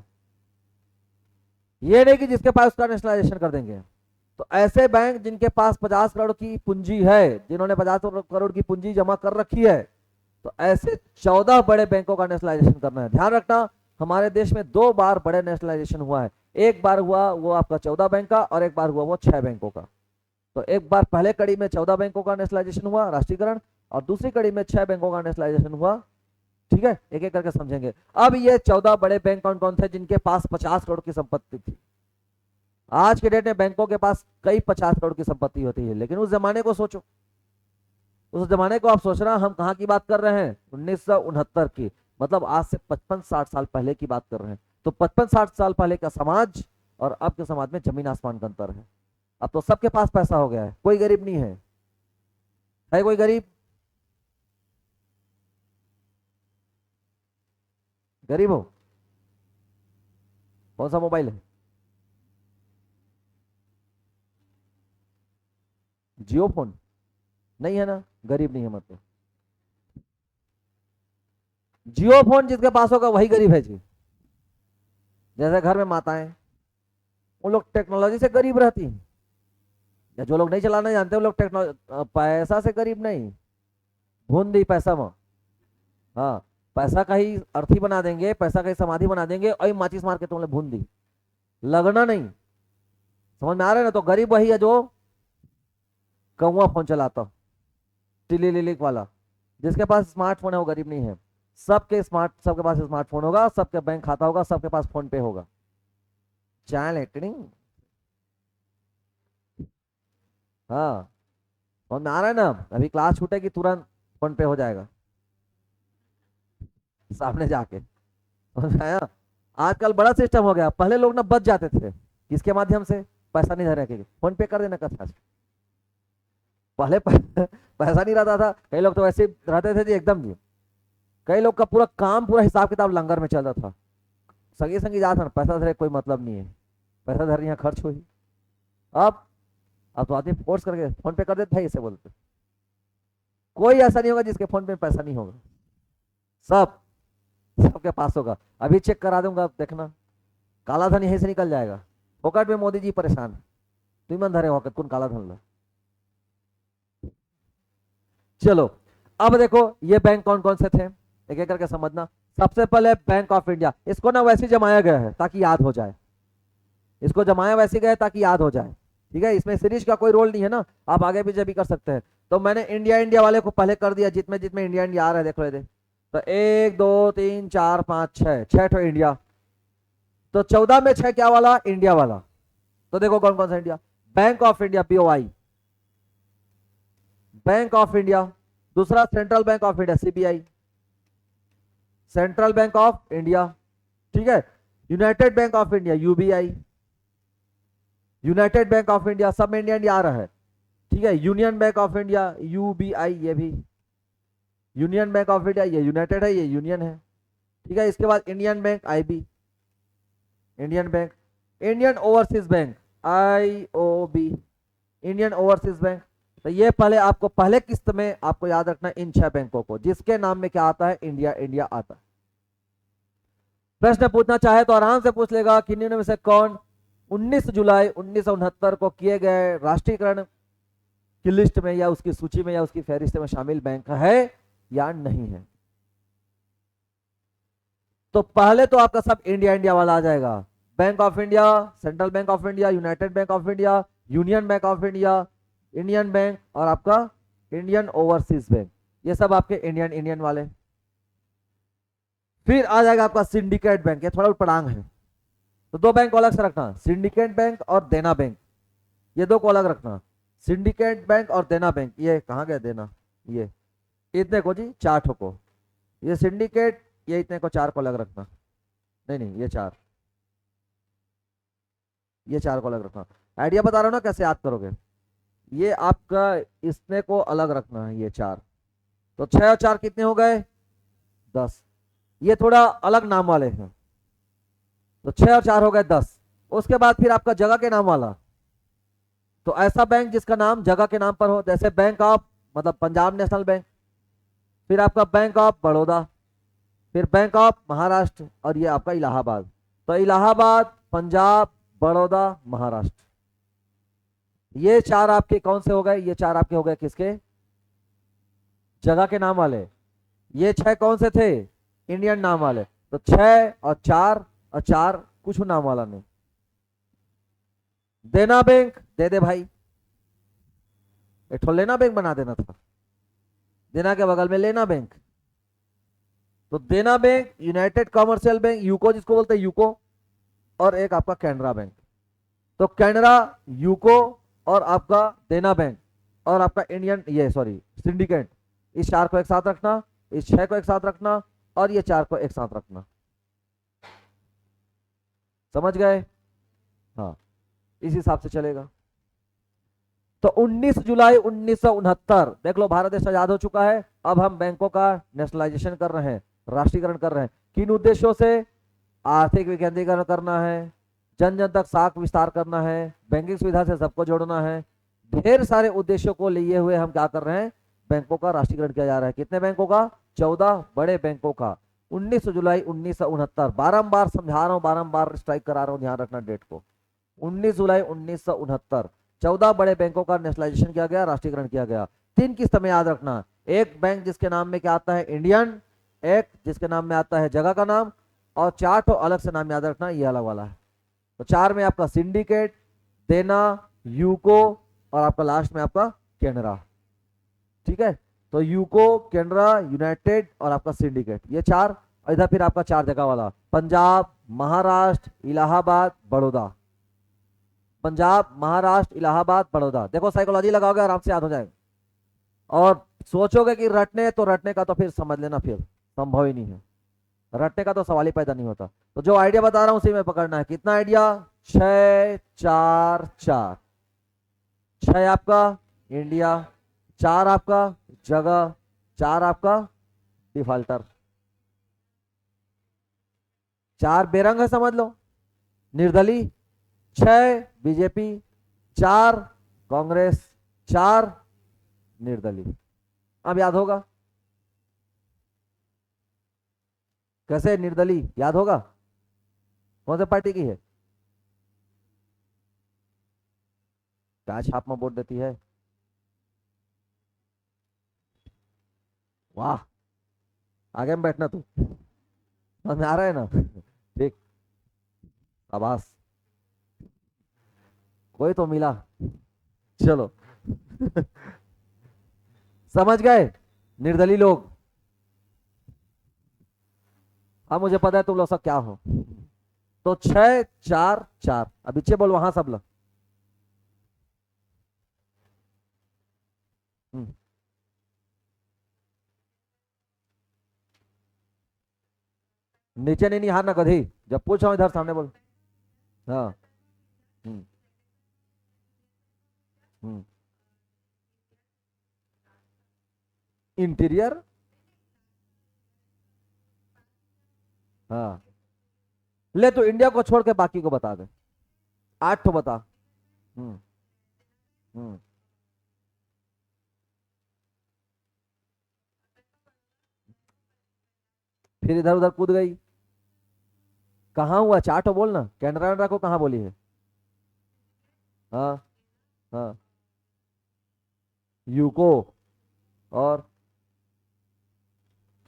[SPEAKER 1] ये नहीं कि जिसके पास उसका नेशनलाइजेशन कर देंगे। तो ऐसे बैंक जिनके पास 50 करोड़ की पूंजी है, जिन्होंने 50 करोड़ की पूंजी जमा कर रखी है, तो ऐसे 14 बड़े बैंकों का नेशनलाइजेशन करना है। ध्यान रखना, हमारे देश में 2 बार बड़े नेशनलाइजेशन हुआ है, एक बार हुआ वो आपका 14 बैंक का, और एक बार हुआ वो 6 बैंकों का। तो एक बार पहले कड़ी में 14 बैंकों का नेशनलाइजेशन हुआ राष्ट्रीयकरण, और दूसरी कड़ी में 6 बैंकों का नेशनलाइजेशन हुआ। ठीक है, एक एक करके समझेंगे। अब ये 14 बड़े बैंक कौन कौन थे जिनके पास 50 करोड़ की संपत्ति थी। आज के डेट में बैंकों के पास कई 50 करोड़ की संपत्ति होती है, लेकिन उस जमाने को सोचो, उस जमाने को आप सोच रहे हैं, हम कहां की बात कर रहे हैं, 1969 की, मतलब आज से 55-60 साल पहले की बात कर रहे हैं। तो 55-60 साल पहले का समाज और अब के समाज में जमीन आसमान का अंतर है। अब तो सबके पास पैसा हो गया है, कोई गरीब नहीं है कोई गरीब, गरीब हो, कौन सा मोबाइल है, जियो फोन, नहीं है ना, गरीब नहीं है मतलब। जियो फोन जिसके पास होगा वही गरीब है जी। जैसे घर में माताएं, उन लोग टेक्नोलॉजी से गरीब रहती हैं, या जो लोग नहीं चलाना जानते वो लोग टेक्नोलॉजी पैसा से गरीब नहीं, भून दी पैसा में, हाँ पैसा का ही अर्थी बना देंगे, पैसा का ही समाधि बना देंगे, और माचिस मार के तुमने भून दी, लगना नहीं। समझ में आ रहा है ना, तो गरीब वही है जो कौआ फोन चलाता, टिलीलिलिक वाला। जिसके पास स्मार्टफोन है वो गरीब नहीं है। सबके पास स्मार्टफोन होगा, सबके बैंक खाता होगा, सबके पास फोन पे होगा। चैलेंटिंग। हाँ, फोन में आ रहा है ना, अभी क्लास छूटेगी तुरंत फोन पे हो जाएगा सामने जाके। समझ में आया? आजकल बड़ा सिस्टम हो गया। पहले लोग ना बच जाते थे, किसके माध्यम से? पैसा नहीं धरे के फोन पे कर देना कथा। पहले पैसा नहीं रहता था, कई लोग तो ऐसे ही रहते थे जी एकदम जी। कई लोग का पूरा काम, पूरा हिसाब किताब लंगर में चल रहा था। संगी संगी जाता था, पैसा धरे कोई मतलब नहीं है, पैसा धर यहाँ खर्च हुई। अब अब तो आदमी फोर्स करके फोन पे कर देते भाई, ऐसे बोलते। कोई ऐसा नहीं होगा जिसके फोन पे पैसा नहीं होगा, सब सबके पास होगा। अभी चेक करा दूंगा, आप देखना, काला धन यहीं से निकल जाएगा। फोकट में मोदी जी परेशान, तुम मन धरे होकर कौन काला धन ला। चलो, अब देखो ये बैंक कौन कौन से थे, एक एक करके समझना। सबसे पहले बैंक ऑफ इंडिया, इसको ना वैसे जमाया गया है ताकि याद हो जाए। इसको जमाया वैसे गया है ताकि याद हो जाए, ठीक है। इसमें सीरीज का कोई रोल नहीं है ना, आप आगे पीछे भी कर सकते हैं। तो मैंने इंडिया इंडिया वाले को पहले कर दिया, जितने जितने इंडिया इंडिया आ रहे हैं देख लो। तो 1 2 3 4 5 6, 6 तो इंडिया। तो 14 में 6 क्या वाला? इंडिया वाला। तो देखो कौन कौन सा India. Bank of India, BOI, Bank of India. दूसरा Central Bank of India, CBI, Central Bank of India, ठीक है। United Bank of India, UBI, United Bank of India, सब में इंडिया इंडिया आ रहा है, ठीक है। Union Bank of India, UBI, ये भी यूनियन बैंक ऑफ इंडिया, ये यूनाइटेड है, ये यूनियन है, ठीक है। इसके बाद Indian Bank, IB, Indian Bank. Indian overseas bank, IOB, Indian overseas bank. तो ये पहले आपको, पहले किस्त में आपको याद रखना है इन 6 बैंकों को, जिसके नाम में क्या आता है? इंडिया इंडिया आता है। प्रश्न पूछना चाहे तो आराम से पूछ लेगा कि निम्न में से कौन 19 जुलाई 1969 को किए गए राष्ट्रीयकरण की लिस्ट में या उसकी सूची में या उसकी फहरिस्त में शामिल बैंक है या नहीं है। तो पहले तो आपका सब इंडिया इंडिया वाला आ जाएगा। Bank of India, central Bank of India, United Bank of India, union Bank of India, Indian bank और आपका इंडियन ओवरसीज बैंक, ये सब आपके इंडियन इंडियन वाले। फिर आ जाएगा आपका सिंडिकेट बैंक, ये थोड़ा उटपटांग है, तो 2 बैंक को अलग से रखना, सिंडिकेट बैंक और देना बैंक, ये 2 को अलग रखना। सिंडिकेट बैंक और देना बैंक, ये कहाँ गया देना, ये इतने को जी 4 ठो को, ये सिंडिकेट, ये इतने को 4 को अलग रखना। नहीं नहीं, ये 4, ये 4 को अलग रखना। आइडिया बता रहा हूं ना कैसे याद करोगे। ये आपका इसने को अलग रखना है, ये 4। तो 6 और 4 कितने हो गए? 10। ये थोड़ा अलग नाम वाले हैं, तो 6 और 4 हो गए 10। उसके बाद फिर आपका जगह के नाम वाला, तो ऐसा बैंक जिसका नाम जगह के नाम पर हो, जैसे बैंक ऑफ मतलब पंजाब नेशनल बैंक, फिर आपका बैंक ऑफ बड़ौदा, फिर बैंक ऑफ महाराष्ट्र, और ये आपका इलाहाबाद। तो इलाहाबाद, पंजाब, बड़ौदा, महाराष्ट्र, ये 4 आपके कौन से हो गए? ये 4 आपके हो गए किसके? जगह के नाम वाले। ये 6 कौन से थे? इंडियन नाम वाले। तो 6 और 4 और 4 कुछ नाम वाला नहीं। देना बैंक दे दे भाई, एक ठो लेना बैंक बना देना था, देना के बगल में लेना बैंक। तो देना bank, United commercial bank, UCO जिसको बोलते हैं यूको, और एक आपका कैनरा बैंक। तो कैनरा, यूको और आपका देना बैंक और आपका इंडियन, ये सॉरी सिंडिकेट, इस 4 को एक साथ रखना, इस 6 को एक साथ रखना और ये 4 को एक साथ रखना। समझ गए? हाँ, इस हिसाब से चलेगा। तो 19 जुलाई 1969, देख लो भारत देश आजाद हो चुका है। अब हम बैंकों का नेशनलाइजेशन कर रहे हैं, राष्ट्रीयकरण कर रहे हैं। किन उद्देश्यों से? आर्थिक विकेंद्रीकरण करना है, जन जन तक साख विस्तार करना है, बैंकिंग सुविधा से सबको जोड़ना है। ढेर सारे उद्देश्यों को लिए हुए हम क्या कर रहे हैं? बैंकों का राष्ट्रीयकरण किया जा रहा है। कितने बैंकों का? 14 बड़े बैंकों का। 19 जुलाई 1969, बारंबार समझा रहा हूं, बारंबार स्ट्राइक करा रहा हूं, ध्यान रखना डेट को। 19 जुलाई 1969 14 बड़े बैंकों का नेशनलाइजेशन किया गया, राष्ट्रीयकरण किया गया। 3 किस्त में याद रखना, एक बैंक जिसके नाम में क्या आता है? इंडियन, एक जिसके नाम में आता है जगह का नाम, और 4 तो अलग से नाम याद रखना, ये अलग वाला है। तो 4 में आपका सिंडिकेट, देना, यूको और आपका लास्ट में आपका कैनरा। ठीक है, तो यूको, कैनरा, यूनाइटेड और आपका सिंडिकेट, ये चार। और इधर फिर आपका चार जगह वाला, पंजाब, महाराष्ट्र, इलाहाबाद, बड़ौदा। पंजाब, महाराष्ट्र, इलाहाबाद, बड़ौदा। देखो साइकोलॉजी लगाओगे आराम से याद हो जाएगा। और सोचोगे कि रटने तो रटने का तो फिर समझ लेना, फिर संभव ही नहीं है, रटने का तो सवाल ही पैदा नहीं होता। तो जो आइडिया बता रहा हूं उसी में पकड़ना है। कितना आइडिया? 6 4 4। 6 आपका इंडिया, 4 आपका जगह, 4 आपका डिफॉल्टर। 4 बेरंग है समझ लो, निर्दलीय। 6 बीजेपी, 4 कांग्रेस, 4 निर्दलीय। अब याद होगा कैसे? निर्दलीय याद होगा, कौन सी पार्टी की है? क्या छाप में वोट देती है? वाह, आगे में बैठना तू, समझ में आ रहा है ना? ठीक, आवास, कोई तो मिला, चलो। समझ गए निर्दलीय लोग? अब मुझे पता है तुम लोग सब क्या हो। तो 6 4 4, अब पीछे बोल वहां सब लोग। हम्म, नीचे नहीं हारना कभी, जब पूछो इधर सामने बोल। हाँ। हम्म। हम्म। इंटीरियर। हाँ, ले तो इंडिया को छोड़ के बाकी को बता दे, 8 तो बता। हम्म। हम्म। फिर इधर उधर कूद गई, कहाँ हुआ? 4 तो बोल ना, कैनरा वैनरा को कहाँ बोली है? हाँ। हाँ, यूको और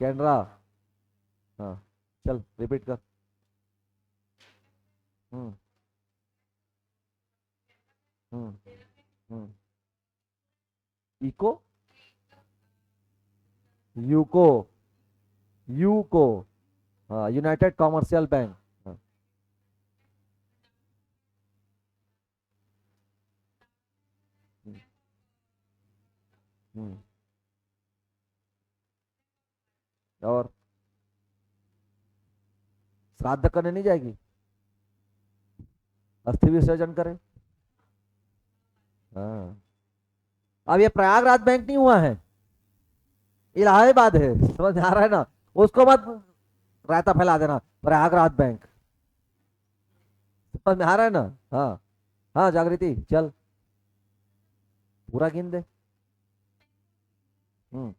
[SPEAKER 1] कैनरा। हाँ, चल रिपीट कर। हम्म। हम्म। हम्म। इको, यूको, यूको। हाँ, यूनाइटेड कॉमर्शियल बैंक। हाँ। हम्म। हम्म। और श्राद्ध करने नहीं जाएगी? अस्थि विसर्जन करे। हाँ, अब ये प्रयागराज बैंक नहीं हुआ है, इलाहाबाद है, समझ में आ रहा है ना? उसको मत रायता फैला देना, प्रयागराज बैंक, समझ में आ रहा है ना? हाँ। हाँ जागृति चल, पूरा गिन दे। हम्म।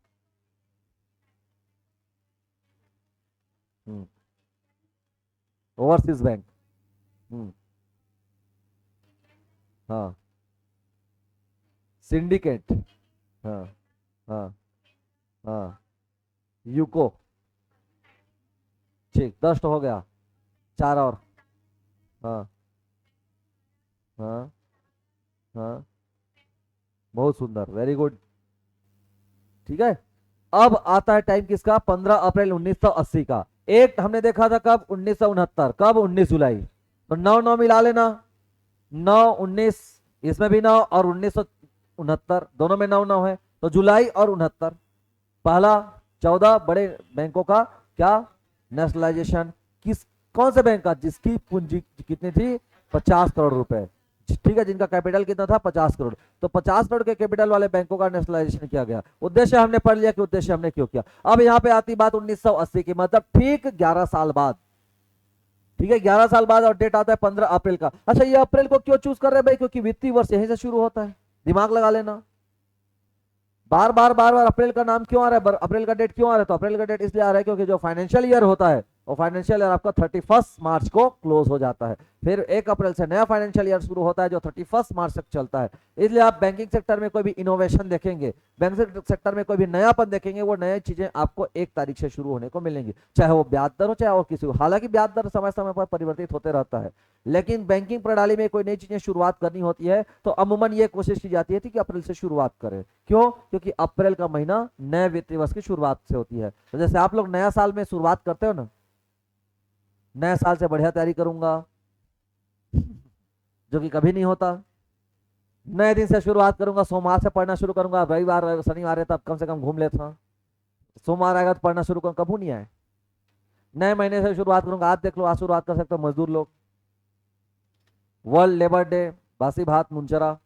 [SPEAKER 1] हम्म। Overseas bank. हम्म। हाँ, सिंडिकेट। हाँ। हाँ। हाँ, यूको। ठीक, 10 तो हो गया, 4 और। हाँ। हाँ। हाँ, बहुत सुंदर, वेरी गुड। ठीक है, अब आता है टाइम किसका? 15 अप्रैल 1980 का। एक हमने देखा था कब? 1969। कब? 19 जुलाई। तो 9 9 मिला लेना, 9 19, इसमें भी 9, और 1969 दोनों में 9 9 है, तो जुलाई और 69। पहला 14 बड़े बैंकों का क्या? नेशनलाइजेशन। किस, कौन से बैंक का? जिसकी पूंजी कितनी थी? 50 करोड़ रुपए। ठीक है, जिनका कैपिटल कितना था? 50 करोड़। तो 50 करोड़ के कैपिटल वाले बैंकों का नेशनलाइजेशन किया गया। उद्देश्य हमने पढ़ लिया कि उद्देश्य हमने क्यों किया। अब यहाँ पे आती बात 1980 की, मतलब ठीक 11 साल बाद। ठीक है, 11 साल बाद, और डेट आता है 15 अप्रैल का। अच्छा, ये अप्रैल को क्यों चूज कर रहे हैं भाई? क्योंकि वित्तीय वर्ष यहीं से शुरू होता है, दिमाग लगा लेना। बार बार बार बार अप्रैल का नाम क्यों आ रहा है, अप्रैल का डेट क्यों आ रहा है? तो अप्रैल का डेट इसलिए आ रहा है क्योंकि जो फाइनेंशियल ईयर होता है और फाइनेंशियल ईयर आपका 31 मार्च को क्लोज हो जाता है। फिर 1 अप्रैल से नया फाइनेंशियल ईयर शुरू होता है जो 31 मार्च तक चलता है। इसलिए आप बैंकिंग सेक्टर में कोई भी इनोवेशन देखेंगे, बैंकिंग सेक्टर में कोई भी नयापन देखेंगे, वो नई चीजें आपको 1 तारीख से शुरू होने को मिलेंगी, चाहे वो ब्याज दर हो चाहे और किसी हो। हालांकि ब्याज दर समय समय पर परिवर्तित होते रहता है, लेकिन बैंकिंग प्रणाली में कोई नई चीजें शुरुआत करनी होती है तो अमूमन ये कोशिश की जाती है कि अप्रैल से शुरुआत करें। क्यों? क्योंकि अप्रैल का महीना नए वित्तीय वर्ष की शुरुआत से होती है। तो जैसे आप लोग नया साल में शुरुआत करते हो ना, नए साल से बढ़िया तैयारी करूंगा, जो कि कभी नहीं होता। नए दिन से शुरुआत करूंगा, सोमवार से पढ़ना शुरू करूंगा, रविवार शनिवार है तब कम से कम घूम लेता, सोमवार आएगा तो पढ़ना शुरू करूंगा, कभी नहीं आए। नए महीने से शुरुआत करूंगा, आज देख लो, आज शुरुआत कर सकते हो मजदूर लोग। वर्ल्ड लेबर डे, बासी भात मुंचरा,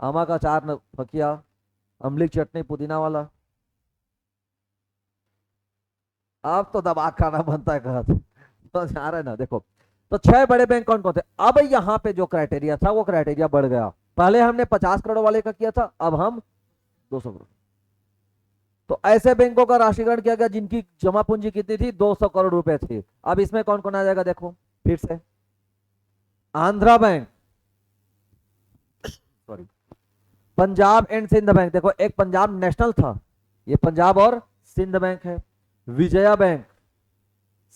[SPEAKER 1] आमा का चार फकिया, अम्ली चटनी पुदीना वाला। अब तो दबा खाना बनता है घर तो जा रहे ना। देखो, तो 6 बड़े बैंक कौन कौन थे। अब यहाँ पे जो क्राइटेरिया था वो क्राइटेरिया बढ़ गया। पहले हमने 50 करोड़ वाले का किया था, अब हम 200 करोड़। तो ऐसे बैंकों का राशिकरण किया गया जिनकी जमा पूंजी कितनी थी, 200 करोड़ रुपए थी। अब इसमें कौन कौन आ जाएगा, देखो फिर से। Andhra bank, sorry, Punjab and Sind bank. देखो, एक पंजाब नेशनल था, ये पंजाब और सिंध बैंक है। विजया बैंक,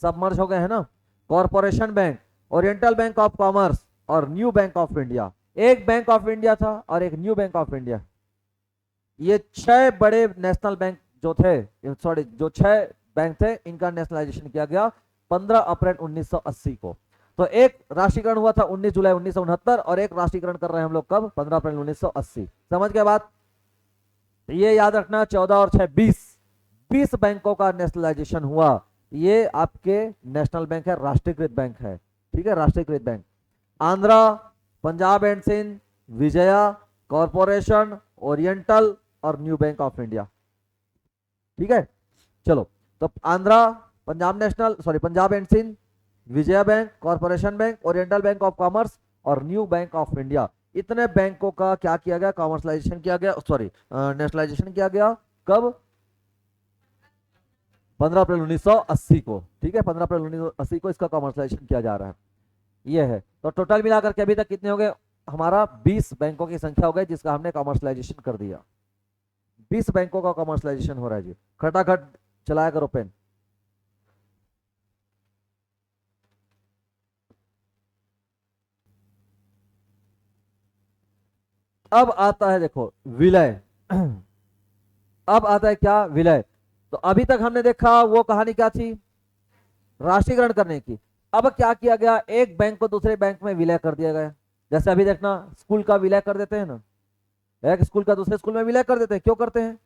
[SPEAKER 1] सब मर्ज हो गए हैं ना। Corporation bank, oriental bank of commerce और न्यू बैंक ऑफ इंडिया। एक बैंक ऑफ इंडिया था और एक न्यू बैंक ऑफ इंडिया। ये 6 बड़े नेशनल बैंक जो थे, सॉरी, जो 6 बैंक थे, इनका नेशनलाइजेशन किया गया 15 अप्रैल 1980 को। तो एक राष्ट्रीयकरण हुआ था 19 जुलाई 1969 और एक राष्ट्रीयकरण कर रहे हैं हम लोग कब, 15 अप्रैल 1980। समझ गए बात? ये याद रखना, 14 और 6 20 बैंकों का नेशनलाइजेशन हुआ। ये आपके नेशनल बैंक है, राष्ट्रीयकृत बैंक है, ठीक है, राष्ट्रीयकृत bank. Andhra, Punjab and Sind, Vijaya, corporation, oriental और न्यू बैंक ऑफ इंडिया। ठीक है, चलो, तो Andhra, Punjab national, sorry, Punjab and Sind, Vijaya bank, corporation bank, oriental bank of commerce और न्यू बैंक ऑफ इंडिया, इतने बैंकों का क्या किया गया, कॉमर्शलाइजेशन किया गया, सॉरी, नेशनलाइजेशन किया गया। कब? 15 अप्रैल 1980 को। ठीक है, 15 अप्रैल 1980 को इसका कॉमर्शलाइजेशन किया जा रहा है। ये है, तो टोटल मिलाकर के अभी तक कितने हो गए हमारा, 20 बैंकों की संख्या हो गई जिसका हमने कॉमर्शलाइजेशन कर दिया। 20 बैंकों का कॉमर्शलाइजेशन हो रहा है जी। खटाखट चलाया करो पेन। अब आता है देखो विलय। अब आता है क्या, विलय। तो अभी तक हमने देखा वो कहानी क्या थी, राष्ट्रीयकरण करने की। अब क्या किया गया, एक बैंक को दूसरे बैंक में विलय कर दिया गया। जैसे अभी देखना, स्कूल का विलय कर देते हैं ना, एक स्कूल का दूसरे स्कूल में विलय कर देते हैं। क्यों करते हैं?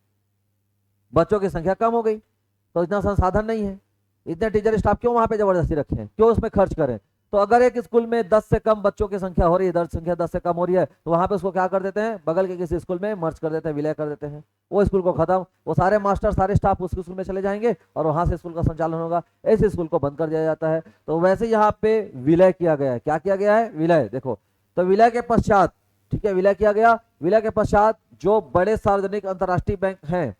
[SPEAKER 1] बच्चों की संख्या कम हो गई तो इतना संसाधन नहीं है, इतने टीचर स्टाफ क्यों वहां पे जबरदस्ती रखे हैं, क्यों उसमें खर्च करें। तो अगर एक स्कूल में 10 से कम बच्चों की संख्या हो रही है, दर्ज संख्या 10 से कम हो रही है, तो वहां पे उसको क्या कर देते हैं, बगल के किसी स्कूल में मर्ज कर देते हैं, विलय कर देते हैं। वो स्कूल को खत्म, वो सारे मास्टर सारे स्टाफ उस स्कूल में चले जाएंगे और वहां से स्कूल का संचालन होगा, ऐसे स्कूल को बंद कर दिया जाता है। तो वैसे यहाँ पे विलय किया गया है। क्या किया गया है, विलय। देखो, तो विलय के पश्चात, ठीक है, विलय किया गया। विलय के पश्चात जो बड़े सार्वजनिक अंतरराष्ट्रीय बैंक हैं,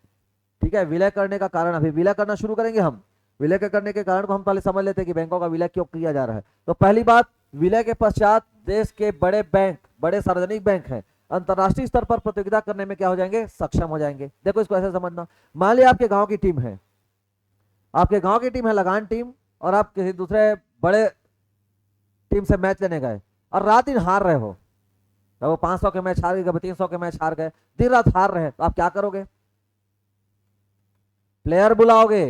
[SPEAKER 1] ठीक है, विलय करने का कारण, अभी विलय करना शुरू करेंगे हम। विलय करने के कारण को हम पहले समझ लेते हैं कि बैंकों का विलय क्यों किया जा रहा है। तो पहली बात, विलय के पश्चात देश के बड़े बैंक, बड़े सार्वजनिक बैंक हैं, अंतरराष्ट्रीय स्तर पर प्रतियोगिता करने में क्या हो जाएंगे, सक्षम हो जाएंगे। देखो, इसको ऐसे समझना, मान लिया आपके गांव की टीम है, आपके गांव की टीम है लगान टीम, और आप किसी दूसरे बड़े टीम से मैच लेने गए और रात दिन हार रहे हो। तो वो 500 के मैच हार गए, कभी 300 के मैच हार गए, दिन रात हार रहे हैं, तो आप क्या करोगे, प्लेयर बुलाओगे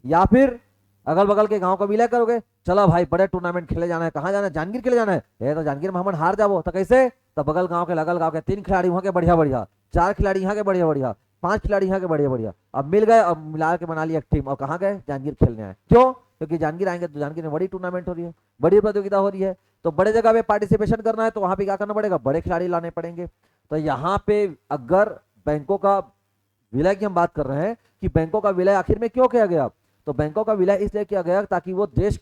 [SPEAKER 1] या फिर अगल बगल के गांव को विलय करोगे। चलो भाई, बड़े टूर्नामेंट खेले जाना है, कहाँ जाना है, जानगीर खेले जाना है। ये तो जानगीर में हम हार जाओ, तो कैसे, तो बगल गांव के लगल गांव के 3 खिलाड़ी वहां के बढ़िया बढ़िया, 4 खिलाड़ी यहाँ के बढ़िया बढ़िया, 5 खिलाड़ी यहाँ के बढ़िया बढ़िया, अब मिल गए, अब मिला के बना लिया एक टीम, और कहाँ गए, जानगीर खेलने आए। क्यों? क्योंकि जानगीर आएंगे तो जानगीर में बड़ी टूर्नामेंट हो रही है, बड़ी प्रतियोगिता हो रही है, तो बड़े जगह पे पार्टिसिपेशन करना है, तो वहां पे क्या करना पड़ेगा, बड़े खिलाड़ी लाने पड़ेंगे। तो यहाँ पे अगर बैंकों का विलय की हम बात कर रहे हैं कि बैंकों का विलय आखिर में क्यों किया गया, तो बैंकों का विलय इसलिए किया गया ताकि वो देश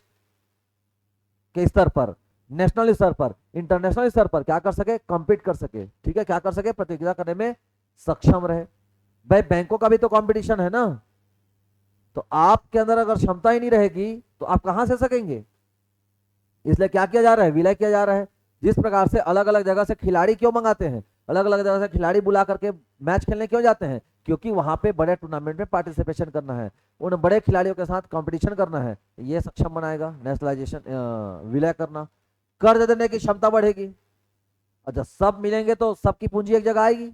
[SPEAKER 1] के स्तर पर, नेशनल स्तर पर, इंटरनेशनल स्तर पर क्या कर सके, कॉम्पीट कर सके। ठीक है, क्या कर सके, प्रतियोगिता करने में सक्षम रहे। भाई बैंकों का भी तो कंपटीशन है ना, तो आपके अंदर अगर क्षमता ही नहीं रहेगी तो आप कहां से सकेंगे। इसलिए क्या किया जा रहा है, विलय किया जा रहा है। जिस प्रकार से अलग अलग जगह से खिलाड़ी क्यों मंगाते हैं, अलग अलग जगह से खिलाड़ी बुला करके मैच खेलने क्यों जाते हैं, क्योंकि वहां पे बड़े टूर्नामेंट में पार्टिसिपेशन करना है, उन बड़े खिलाड़ियों के साथ कंपटीशन करना है। ये सक्षम बनाएगा नेशनलाइजेशन, विलय करना। कर्ज देने की क्षमता बढ़ेगी। अच्छा, सब मिलेंगे तो सबकी पूंजी एक जगह आएगी,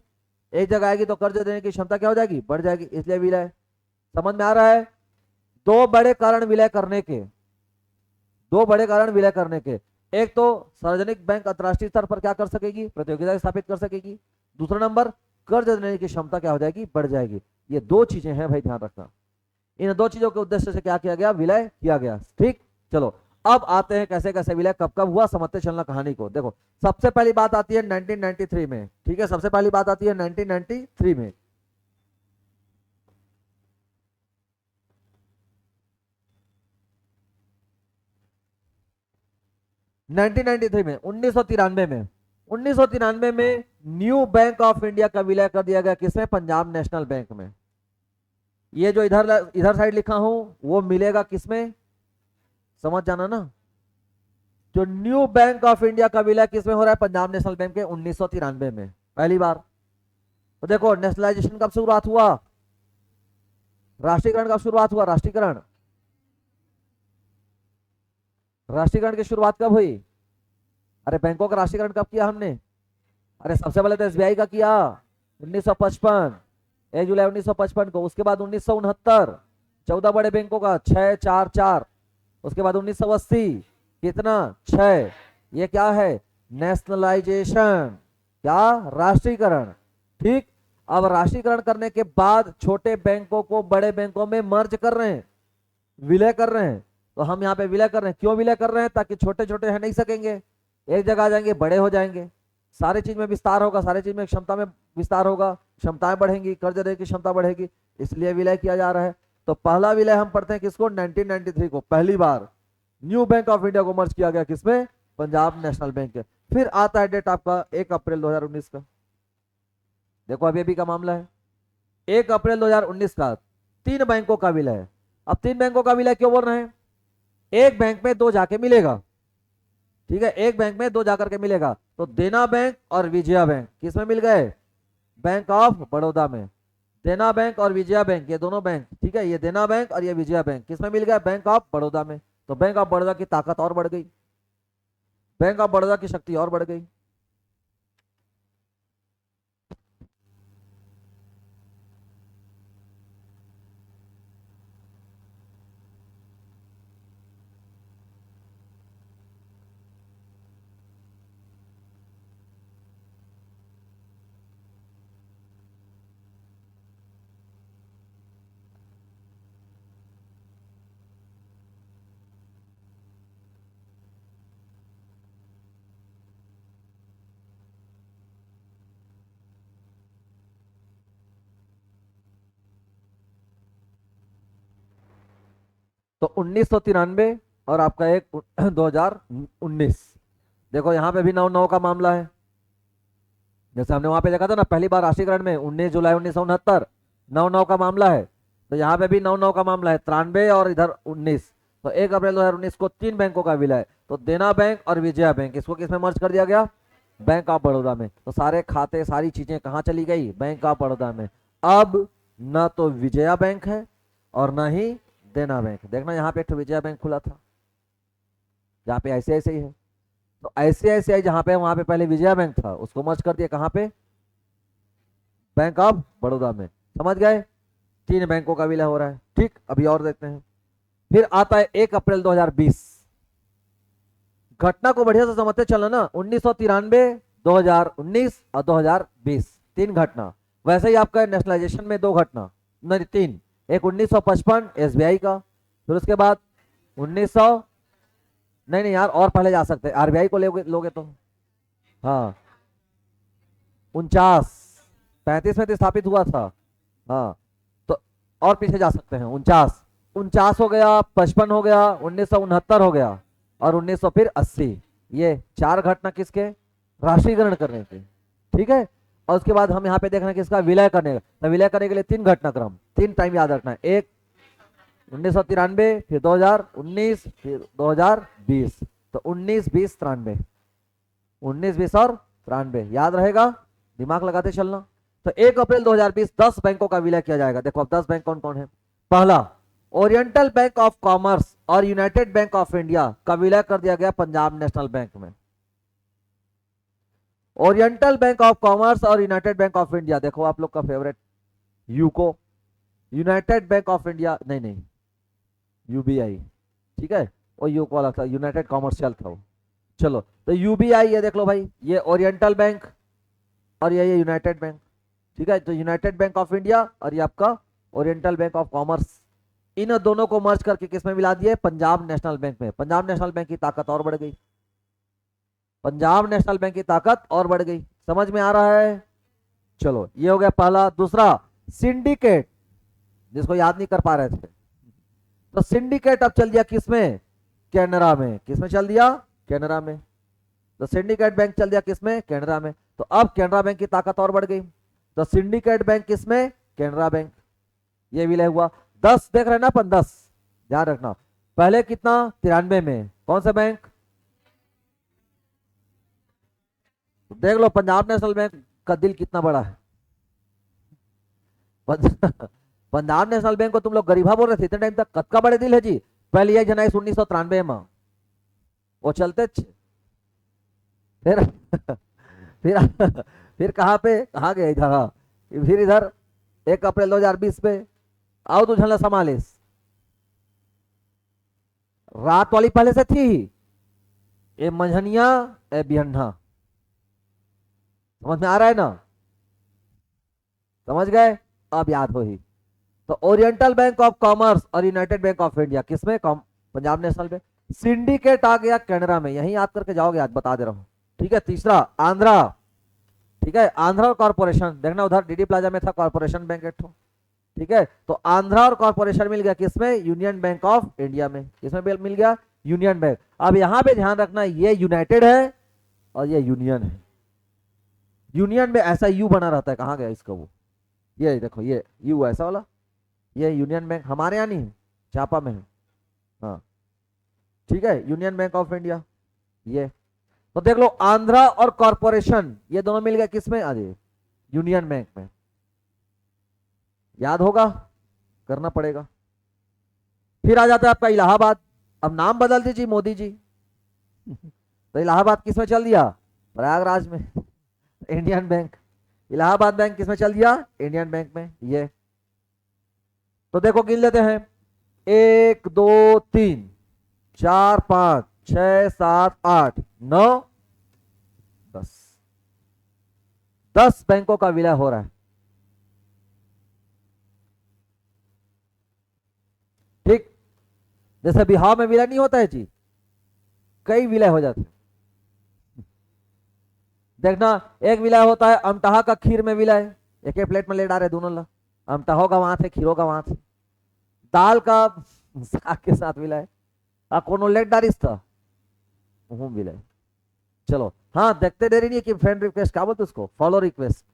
[SPEAKER 1] एक जगह आएगी तो कर्ज देने की क्षमता क्या हो जाएगी, बढ़ जाएगी, इसलिए विलय। समझ में आ रहा है। दो बड़े कारण विलय करने के, दो बड़े कारण विलय करने के। एक तो सार्वजनिक बैंक अंतरराष्ट्रीय स्तर पर क्या कर सकेगी, प्रतियोगिता स्थापित कर सकेगी। दूसरा नंबर, कर्ज देने की क्षमता क्या हो जाएगी, बढ़ जाएगी। ये दो चीजें हैं भाई, ध्यान रखना। इन दो चीजों के उद्देश्य से क्या किया गया, विलय किया गया। ठीक, चलो अब आते हैं कैसे कैसे विलय कब कब हुआ, समझते चलना कहानी को। देखो सबसे पहली बात आती है 1993 में। ठीक है, सबसे पहली बात आती है 1993 में। 1993 में, 1993 में, 1993 में न्यू बैंक ऑफ इंडिया का विलय कर दिया गया, किसमें, पंजाब नेशनल बैंक में। ये जो इधर इधर साइड लिखा हूं वो मिलेगा किसमें, समझ जाना ना। जो न्यू बैंक ऑफ इंडिया का विलय किसमें हो रहा है, पंजाब नेशनल बैंक के 1993 में पहली बार। तो देखो नेशनलाइजेशन कब शुरुआत हुआ, राष्ट्रीयकरण कब शुरुआत हुआ, राष्ट्रीयकरण, राष्ट्रीयकरण की शुरुआत कब हुई। अरे बैंकों का राष्ट्रीयकरण कब किया हमने, अरे सबसे पहले तो एसबीआई का किया 1955, 1 जुलाई 1955 को। उसके बाद 1969 14 बड़े बैंकों का 644। उसके बाद 1980 कितना, 6। ये क्या है, नेशनलाइजेशन, क्या, राष्ट्रीयकरण। ठीक, अब राष्ट्रीयकरण करने के बाद छोटे बैंकों को बड़े बैंकों में मर्ज कर रहे हैं, विलय कर रहे हैं। तो हम यहाँ पे विलय कर रहे हैं, क्यों विलय कर रहे हैं, ताकि छोटे छोटे है नहीं सकेंगे, एक जगह आ जाएंगे, बड़े हो जाएंगे, सारी चीज में विस्तार होगा, सारी चीज में क्षमता में विस्तार होगा, क्षमताएं बढ़ेंगी, कर्ज देने की क्षमता बढ़ेगी, इसलिए विलय किया जा रहा है। तो पहला विलय हम पढ़ते हैं किसको, 1993 को, पहली बार न्यू बैंक ऑफ इंडिया को मर्ज किया गया, किसमें, पंजाब नेशनल बैंक के। फिर आता है डेट आपका 1 अप्रैल 2019 का। देखो अभी अभी का मामला है, 1 अप्रैल 2019 का 3 बैंकों का विलय है। अब 3 बैंकों का विलय क्यों बोल रहे हैं, एक बैंक में दो जाके मिलेगा। ठीक है, एक बैंक में दो जाकर के मिलेगा। तो देना बैंक और विजया बैंक किसमें मिल गए, बैंक ऑफ बड़ौदा में। देना बैंक और विजया बैंक, ये दोनों बैंक, ठीक है, ये देना बैंक और ये विजया बैंक किसमें मिल गया, बैंक ऑफ बड़ौदा में। तो बैंक ऑफ बड़ौदा की ताकत और बढ़ गई, बैंक ऑफ बड़ौदा की शक्ति और बढ़ गई। तो 1993 और आपका एक 2019। देखो यहाँ पे भी 9/9 का मामला है। जैसे हमने वहां पे देखा था ना, पहली बार राष्ट्रीयकरण में 19 जुलाई 1969, 9/9 का मामला है। तो यहाँ पे भी 9/9 का मामला है, 93 और इधर 19। तो 1 अप्रैल 2019 को 3 बैंकों का विलय। तो देना बैंक और विजया बैंक, इसको किसमें मर्ज कर दिया गया, बैंक ऑफ बड़ौदा में। तो सारे खाते सारी चीजें कहाँ चली गई, बैंक ऑफ बड़ौदा में। अब ना तो विजया बैंक है और ना ही देना बैंक। देखना यहाँ पे एक विजया बैंक खुला था, जहाँ पे ICICI है। तो ICICI जहाँ पे, वहां पे पहले विजया बैंक था, उसको मर्ज कर दिया कहाँ पे, बैंक ऑफ बड़ौदा में। समझ गए, 3 बैंकों का विलय हो रहा है। ठीक, अभी और देखते हैं। फिर आता है 1 अप्रैल 2020। घटना को बढ़िया से समझते चलना ना, 1993, 2019 और 2020, 3 घटना। वैसे ही आपका नेशनलाइजेशन में 2 घटना, नहीं 3। एक 1955 SBI का, फिर उसके बाद 1900, नहीं नहीं यार और पहले जा सकते, RBI को लोगे तो, हाँ 49, 35 में तो स्थापित हुआ था। हाँ, तो और पीछे जा सकते हैं, 49 हो गया, 55 हो गया, 1969 हो गया और 1900 फिर 80। ये 4 घटना किसके, राष्ट्रीयकरण करने के। ठीक है, और उसके बाद हम यहाँ पे देखना किसका, विलय करने का। तो विलय करने के लिए 3 घटनाक्रम, 3 टाइम याद रखना है। एक 1993, फिर 2019, फिर 2020। तो 19, 20, 93, 19, 20 और 93 याद रहेगा, दिमाग लगाते चलना। तो 1 अप्रैल 2020 10 बैंकों का विलय किया जाएगा। देखो अब 10 बैंक कौन कौन है। पहला, ओरिएंटल बैंक ऑफ कॉमर्स और यूनाइटेड बैंक ऑफ इंडिया का विलय कर दिया गया पंजाब नेशनल बैंक में। ओरिएंटल बैंक ऑफ कॉमर्स और यूनाइटेड बैंक ऑफ इंडिया, देखो आप लोग का favourite UCO, United Bank of India नहीं नहीं, यूबीआई, ठीक है, वो यूको वाला था, यूनाइटेड कॉमर्शियल था वो। चलो तो यूबीआई, ये देख लो भाई, ये ओरिएंटल बैंक और ये यूनाइटेड बैंक, ठीक है। तो यूनाइटेड बैंक ऑफ इंडिया और ये आपका ओरिएंटल बैंक ऑफ कॉमर्स, इन दोनों को मर्ज करके किस में मिला दिए, पंजाब नेशनल बैंक में। पंजाब नेशनल बैंक की ताकत और बढ़ गई, पंजाब नेशनल बैंक की ताकत और बढ़ गई। समझ में आ रहा है। चलो ये हो गया पहला। दूसरा, सिंडिकेट, जिसको याद नहीं कर पा रहे थे, तो सिंडिकेट अब चल दिया किसमें, कैनरा में। किसमें चल दिया, कैनरा में। तो सिंडिकेट बैंक चल दिया किसमें, कैनरा में। तो अब कैनरा बैंक की ताकत और बढ़ गई। तो सिंडिकेट बैंक किसमें, कैनरा बैंक। ये विलय हुआ। 10 देख रहे हैं ना अपन, 10 ध्यान रखना। पहले कितना, 93 में कौन सा बैंक, देख लो पंजाब नेशनल बैंक का दिल कितना बड़ा है। पंजाब नेशनल बैंक को तुम लोग गरीबा बोल रहे थे इतने टाइम तक, कद का बड़े दिल है जी। पहली एक जनवरी 1993 में वो चलते फिर फिर फिर कहाँ पे, कहाँ गए इधर, हाँ फिर इधर 1 अप्रैल 2020 पे आओ तो झलना संभालिस। रात वाली पहले से थी ही, ए मंझनिया ए बिहन्ना, समझ में आ रहा है ना, समझ गए, अब याद हो ही। तो ओरिएंटल बैंक ऑफ कॉमर्स और यूनाइटेड बैंक ऑफ इंडिया किसमें, पंजाब नेशनल बैंक। सिंडिकेट आ गया कैनरा में, यही याद करके जाओगे, आज बता दे रहा हूं, ठीक है। तीसरा, आंध्रा, ठीक है, आंध्रा कॉर्पोरेशन, देखना उधर डीडी प्लाजा में था कॉर्पोरेशन बैंक एक ठो, ठीक है। तो आंध्रा और कॉर्पोरेशन मिल गया किसमें, यूनियन बैंक ऑफ इंडिया में। किसमें मिल गया, यूनियन बैंक। अब यहां पे ध्यान रखना, ये यूनाइटेड है और ये यूनियन है। यूनियन में ऐसा यू बना रहता है, कहां गया इसका वो, ये देखो ये यू ऐसा वाला, ये यूनियन बैंक हमारे यहाँ नहीं है, चापा में है, हाँ ठीक है, यूनियन बैंक ऑफ इंडिया ये। तो देख लो आंध्रा और कॉर्पोरेशन ये दोनों मिल गए किसमें, अरे यूनियन बैंक में। याद होगा, करना पड़ेगा। फिर आ जाता है आपका इलाहाबाद। अब नाम बदल दीजिए मोदी जी। तो इलाहाबाद किसमें चल दिया, प्रयागराज में, इंडियन बैंक। इलाहाबाद बैंक किसमें चल दिया, इंडियन बैंक में ये। तो देखो गिन लेते हैं, 1 2 3 4 5 6 7 8 9 10, 10 बैंकों का विलय हो रहा है, ठीक। जैसे बिहार में विलय नहीं होता है जी, कई विलय हो जाते हैं। देखना, एक विलय होता है अमटाहा का खीर में विलय, एक ही प्लेट में ले डाले दोनों ला, अमटाहो का वहां थे, खीरो का वहां थे। दाल का साग के साथ विलय, कोनो लेट डारिस था विलय। चलो हाँ, देखते देरी नहीं कि फ्रेंड रिक्वेस्ट क्या बोलते उसको, फॉलो रिक्वेस्ट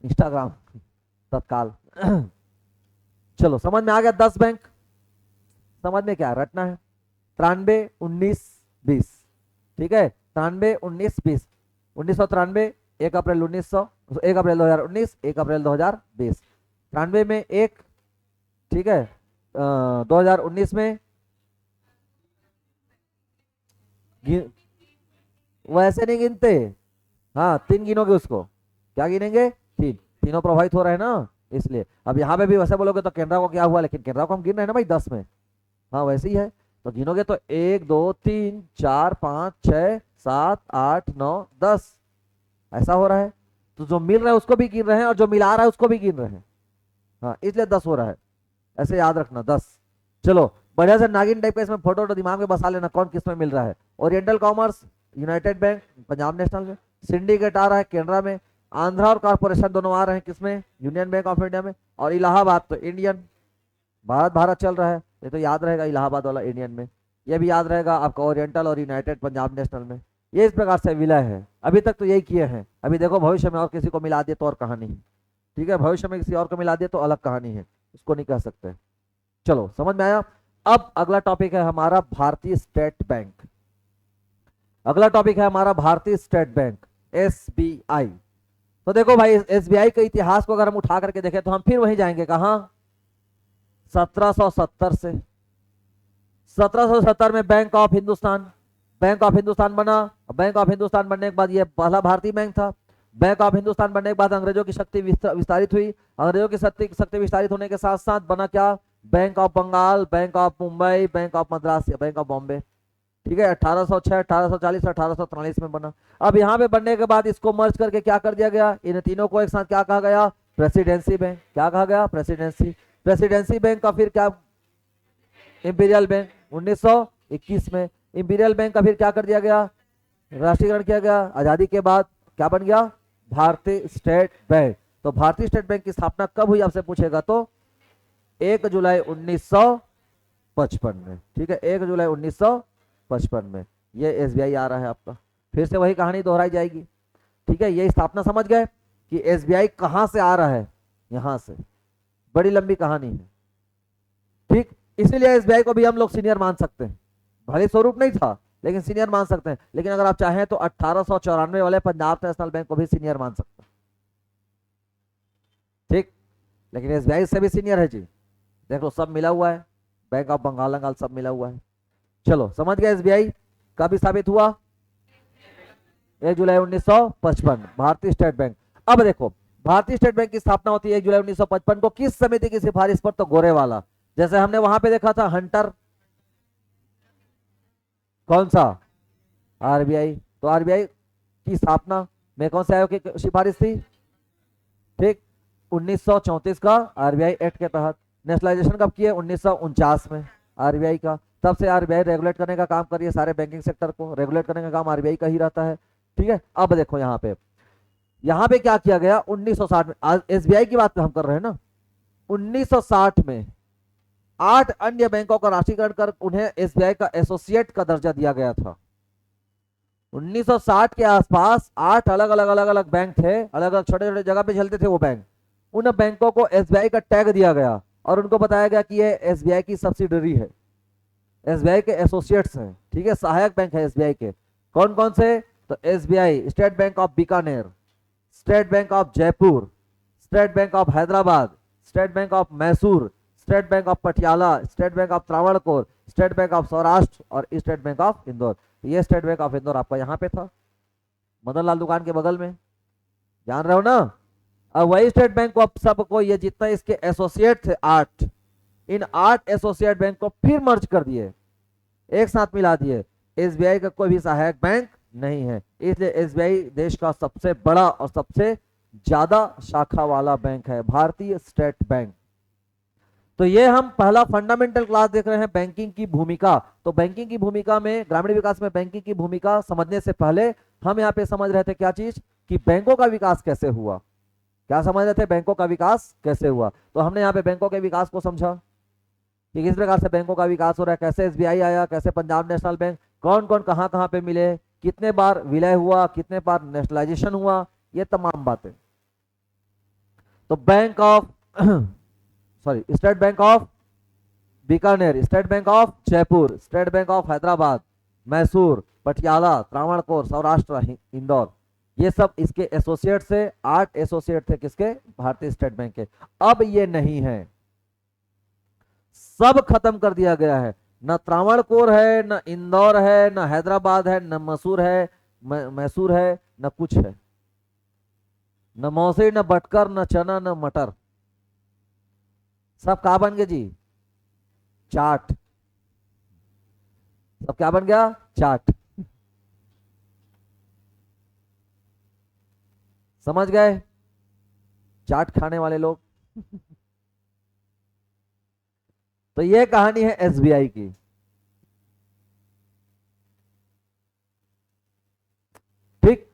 [SPEAKER 1] इंस्टाग्राम तत्काल। चलो समझ में आ गया, 10 बैंक समझ में क्या रटना है, 93 19 20, ठीक है, 93 19 20, 1993, 1 अप्रैल 1900, 1 अप्रैल 2019, 1 अप्रैल 2020, 93 में एक, ठीक है, 2019 में वैसे नहीं गिनते, हाँ 3 गिनोगे उसको, क्या गिनेंगे, 3, तीनों प्रभावित हो रहे हैं ना, इसलिए। अब यहाँ पे भी वैसे बोलोगे तो केनरा को क्या हुआ, लेकिन केनरा को हम गिन रहे हैं ना भाई 10 में, हाँ वैसे ही है। तो गिनोगे तो 1 2 3 4 5 6 7 8 9 10, ऐसा हो रहा है। तो जो मिल रहा है उसको भी गिन रहे हैं और जो मिला रहा है उसको भी गिन रहे हैं, हाँ इसलिए 10 हो रहा है, ऐसे याद रखना 10। चलो बढ़िया से नागिन टाइप का इसमें फोटो दिमाग में बसा लेना, कौन किस में मिल रहा है। Oriental commerce United bank Punjab national में, सिंडिकेट आ रहा है केनरा में, आंध्रा और कॉर्पोरेशन दोनों आ रहे हैं किसमें, यूनियन बैंक ऑफ इंडिया में, और इलाहाबाद तो इंडियन, भारत चल रहा है, ये तो याद रहेगा इलाहाबाद वाला इंडियन में। ये भी याद रहेगा आपका ओरिएंटल और यूनाइटेड पंजाब नेशनल में। ये इस प्रकार से विलय है, अभी तक तो यही किए हैं। अभी देखो भविष्य में और किसी को मिला दिए तो और कहानी है, ठीक है, भविष्य में किसी और को मिला दिए तो अलग कहानी है, उसको नहीं कह सकते। चलो समझ में आया। अब अगला टॉपिक है हमारा भारतीय स्टेट बैंक। अगला टॉपिक है हमारा भारतीय स्टेट बैंक, एसबीआई। तो देखो भाई, एसबीआई के इतिहास को अगर हम उठा करके देखें तो हम फिर वहीं जाएंगे, कहां? 1770 से। 1770 में Bank of Hindustan, Bank of Hindustan बना। बैंक ऑफ हिंदुस्तान बनने के बाद ये पहला भारतीय बैंक था। बैंक ऑफ हिंदुस्तान बनने के बाद अंग्रेजों की शक्ति विस्तारित हुई। अंग्रेजों की शक्ति विस्तारित होने के साथ साथ बना क्या? Bank of Bengal, bank of Mumbai, bank of Madras, bank of Bombay. ठीक है, 1806, 1840, 1843 में बना। अब यहाँ पे बनने के बाद इसको मर्ज करके क्या कर दिया गया? इन तीनों को एक साथ क्या कहा गया? Presidency bank. क्या कहा गया? प्रेसिडेंसी। प्रेसिडेंसी बैंक का फिर क्या? इंपीरियल बैंक 1921 में। इंपीरियल बैंक का फिर क्या कर दिया गया? राष्ट्रीयकरण किया गया। आजादी के बाद क्या बन गया? भारतीय स्टेट बैंक। तो भारतीय स्टेट बैंक की स्थापना कब हुई आपसे पूछेगा तो 1 जुलाई 1955 में। ठीक है, 1 जुलाई 1955 में ये एसबीआई आ रहा है आपका। फिर से वही कहानी दोहराई जाएगी। ठीक है, ये स्थापना समझ गए कि एसबीआई कहां से आ रहा है? यहां से। बड़ी लंबी कहानी है। ठीक, इसीलिए एसबीआई को भी हम लोग सीनियर मान सकते हैं। भले स्वरूप नहीं था लेकिन सीनियर मान सकते हैं। लेकिन अगर आप चाहें तो 1894 वाले पंजाब नेशनल बैंक को भी सीनियर मान सकते हैं। ठीक, लेकिन एसबीआई से भी सीनियर है जी। देख लो, सब मिला हुआ है, बैंक ऑफ बंगाल सब मिला हुआ है। चलो समझ गए। एसबीआई कभी स्थापित हुआ? 1 जुलाई 1955, भारतीय स्टेट बैंक। अब देखो, भारतीय स्टेट बैंक की स्थापना होती है 1 जुलाई 1955 को। किस समिति की सिफारिश पर? तो गोरेवाला। जैसे हमने वहां पे देखा था हंटर, कौन सा? आरबीआई। तो आरबीआई की स्थापना में कौन से आयोग की सिफारिश थी? ठीक, 1934 का आरबीआई एक्ट के तहत। नेशनलाइजेशन कब किए? 1949 में आरबीआई का। तब से आरबीआई रेगुलेट करने का काम कर रही है, सारे बैंकिंग सेक्टर को रेगुलेट करने का काम आरबीआई का ही रहता है। ठीक है, अब देखो यहाँ पे क्या किया गया 1960 में। आज एसबीआई की बात हम कर रहे हैं ना। 1960 में 8 अन्य बैंकों का राष्ट्रीयकरण कर उन्हें एसबीआई का एसोसिएट का दर्जा दिया गया था। 1960 के आसपास 8 अलग अलग बैंक थे, अलग अलग छोटे छोटे जगह पे चलते थे वो बैंक। उन बैंकों को एसबीआई का टैग दिया गया और उनको बताया गया कि ये एसबीआई की सब्सिडरी है, एसबीआई के एसोसिएट्स हैं। ठीक है, सहायक बैंक है एसबीआई के। कौन कौन से? तो SBI, state bank of Bikaner, state bank of Jaipur, state bank of Hyderabad, state bank of Mysore, state bank of Patiala, state bank of Travancore, state bank of Saurashtra और स्टेट बैंक ऑफ इंदौर। ये स्टेट बैंक ऑफ इंदौर आपका यहाँ पे था, मदन लाल दुकान के बगल में, जान रहे हो ना। अब वही स्टेट बैंक को अब सबको, ये जितना इसके एसोसिएट थे 8, इन 8 एसोसिएट बैंक को फिर मर्ज कर दिए, एक साथ मिला दिए। एसबीआई का कोई भी सहायक बैंक नहीं है, इसलिए एसबीआई देश का सबसे बड़ा और सबसे ज्यादा शाखा वाला बैंक है, भारतीय स्टेट बैंक। तो ये हम पहला फंडामेंटल क्लास देख रहे हैं, बैंकिंग की भूमिका। तो बैंकिंग की भूमिका में, ग्रामीण विकास में बैंकिंग की भूमिका समझने से पहले हम यहाँ पे समझ रहे थे क्या चीज? कि बैंकों का विकास कैसे हुआ। क्या समझ रहे थे? बैंकों का विकास कैसे हुआ। तो हमने यहाँ पे बैंकों के विकास को समझा कि किस प्रकार से बैंकों का विकास हो रहा है, कैसे एसबीआई आया, कैसे पंजाब नेशनल बैंक, कौन कौन कहां कहां पे मिले, कितने बार विलय हुआ, कितने बार नेशनलाइजेशन हुआ, ये तमाम बातें। तो bank of sorry state bank of Bikaner, state bank of Jaipur, state bank of Hyderabad, Mysore, Patiala, Travancore, Saurashtra, Indore, ये सब इसके एसोसिएट से। 8 एसोसिएट थे किसके? भारतीय स्टेट बैंक के। अब ये नहीं है, सब खत्म कर दिया गया है। न त्रावणकोर है, न इंदौर है, न हैदराबाद है, न मसूर है, मैसूर है, न कुछ है, न मौसी, न बटकर, न चना, न मटर। सब क्या बन गए जी? चाट। सब क्या बन गया? चाट। समझ गए? चाट खाने वाले लोग। तो ये कहानी है एसबीआई की। ठीक,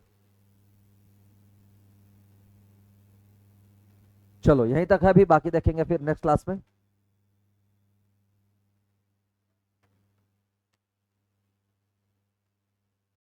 [SPEAKER 1] चलो यहीं तक है, अभी बाकी देखेंगे फिर नेक्स्ट क्लास में।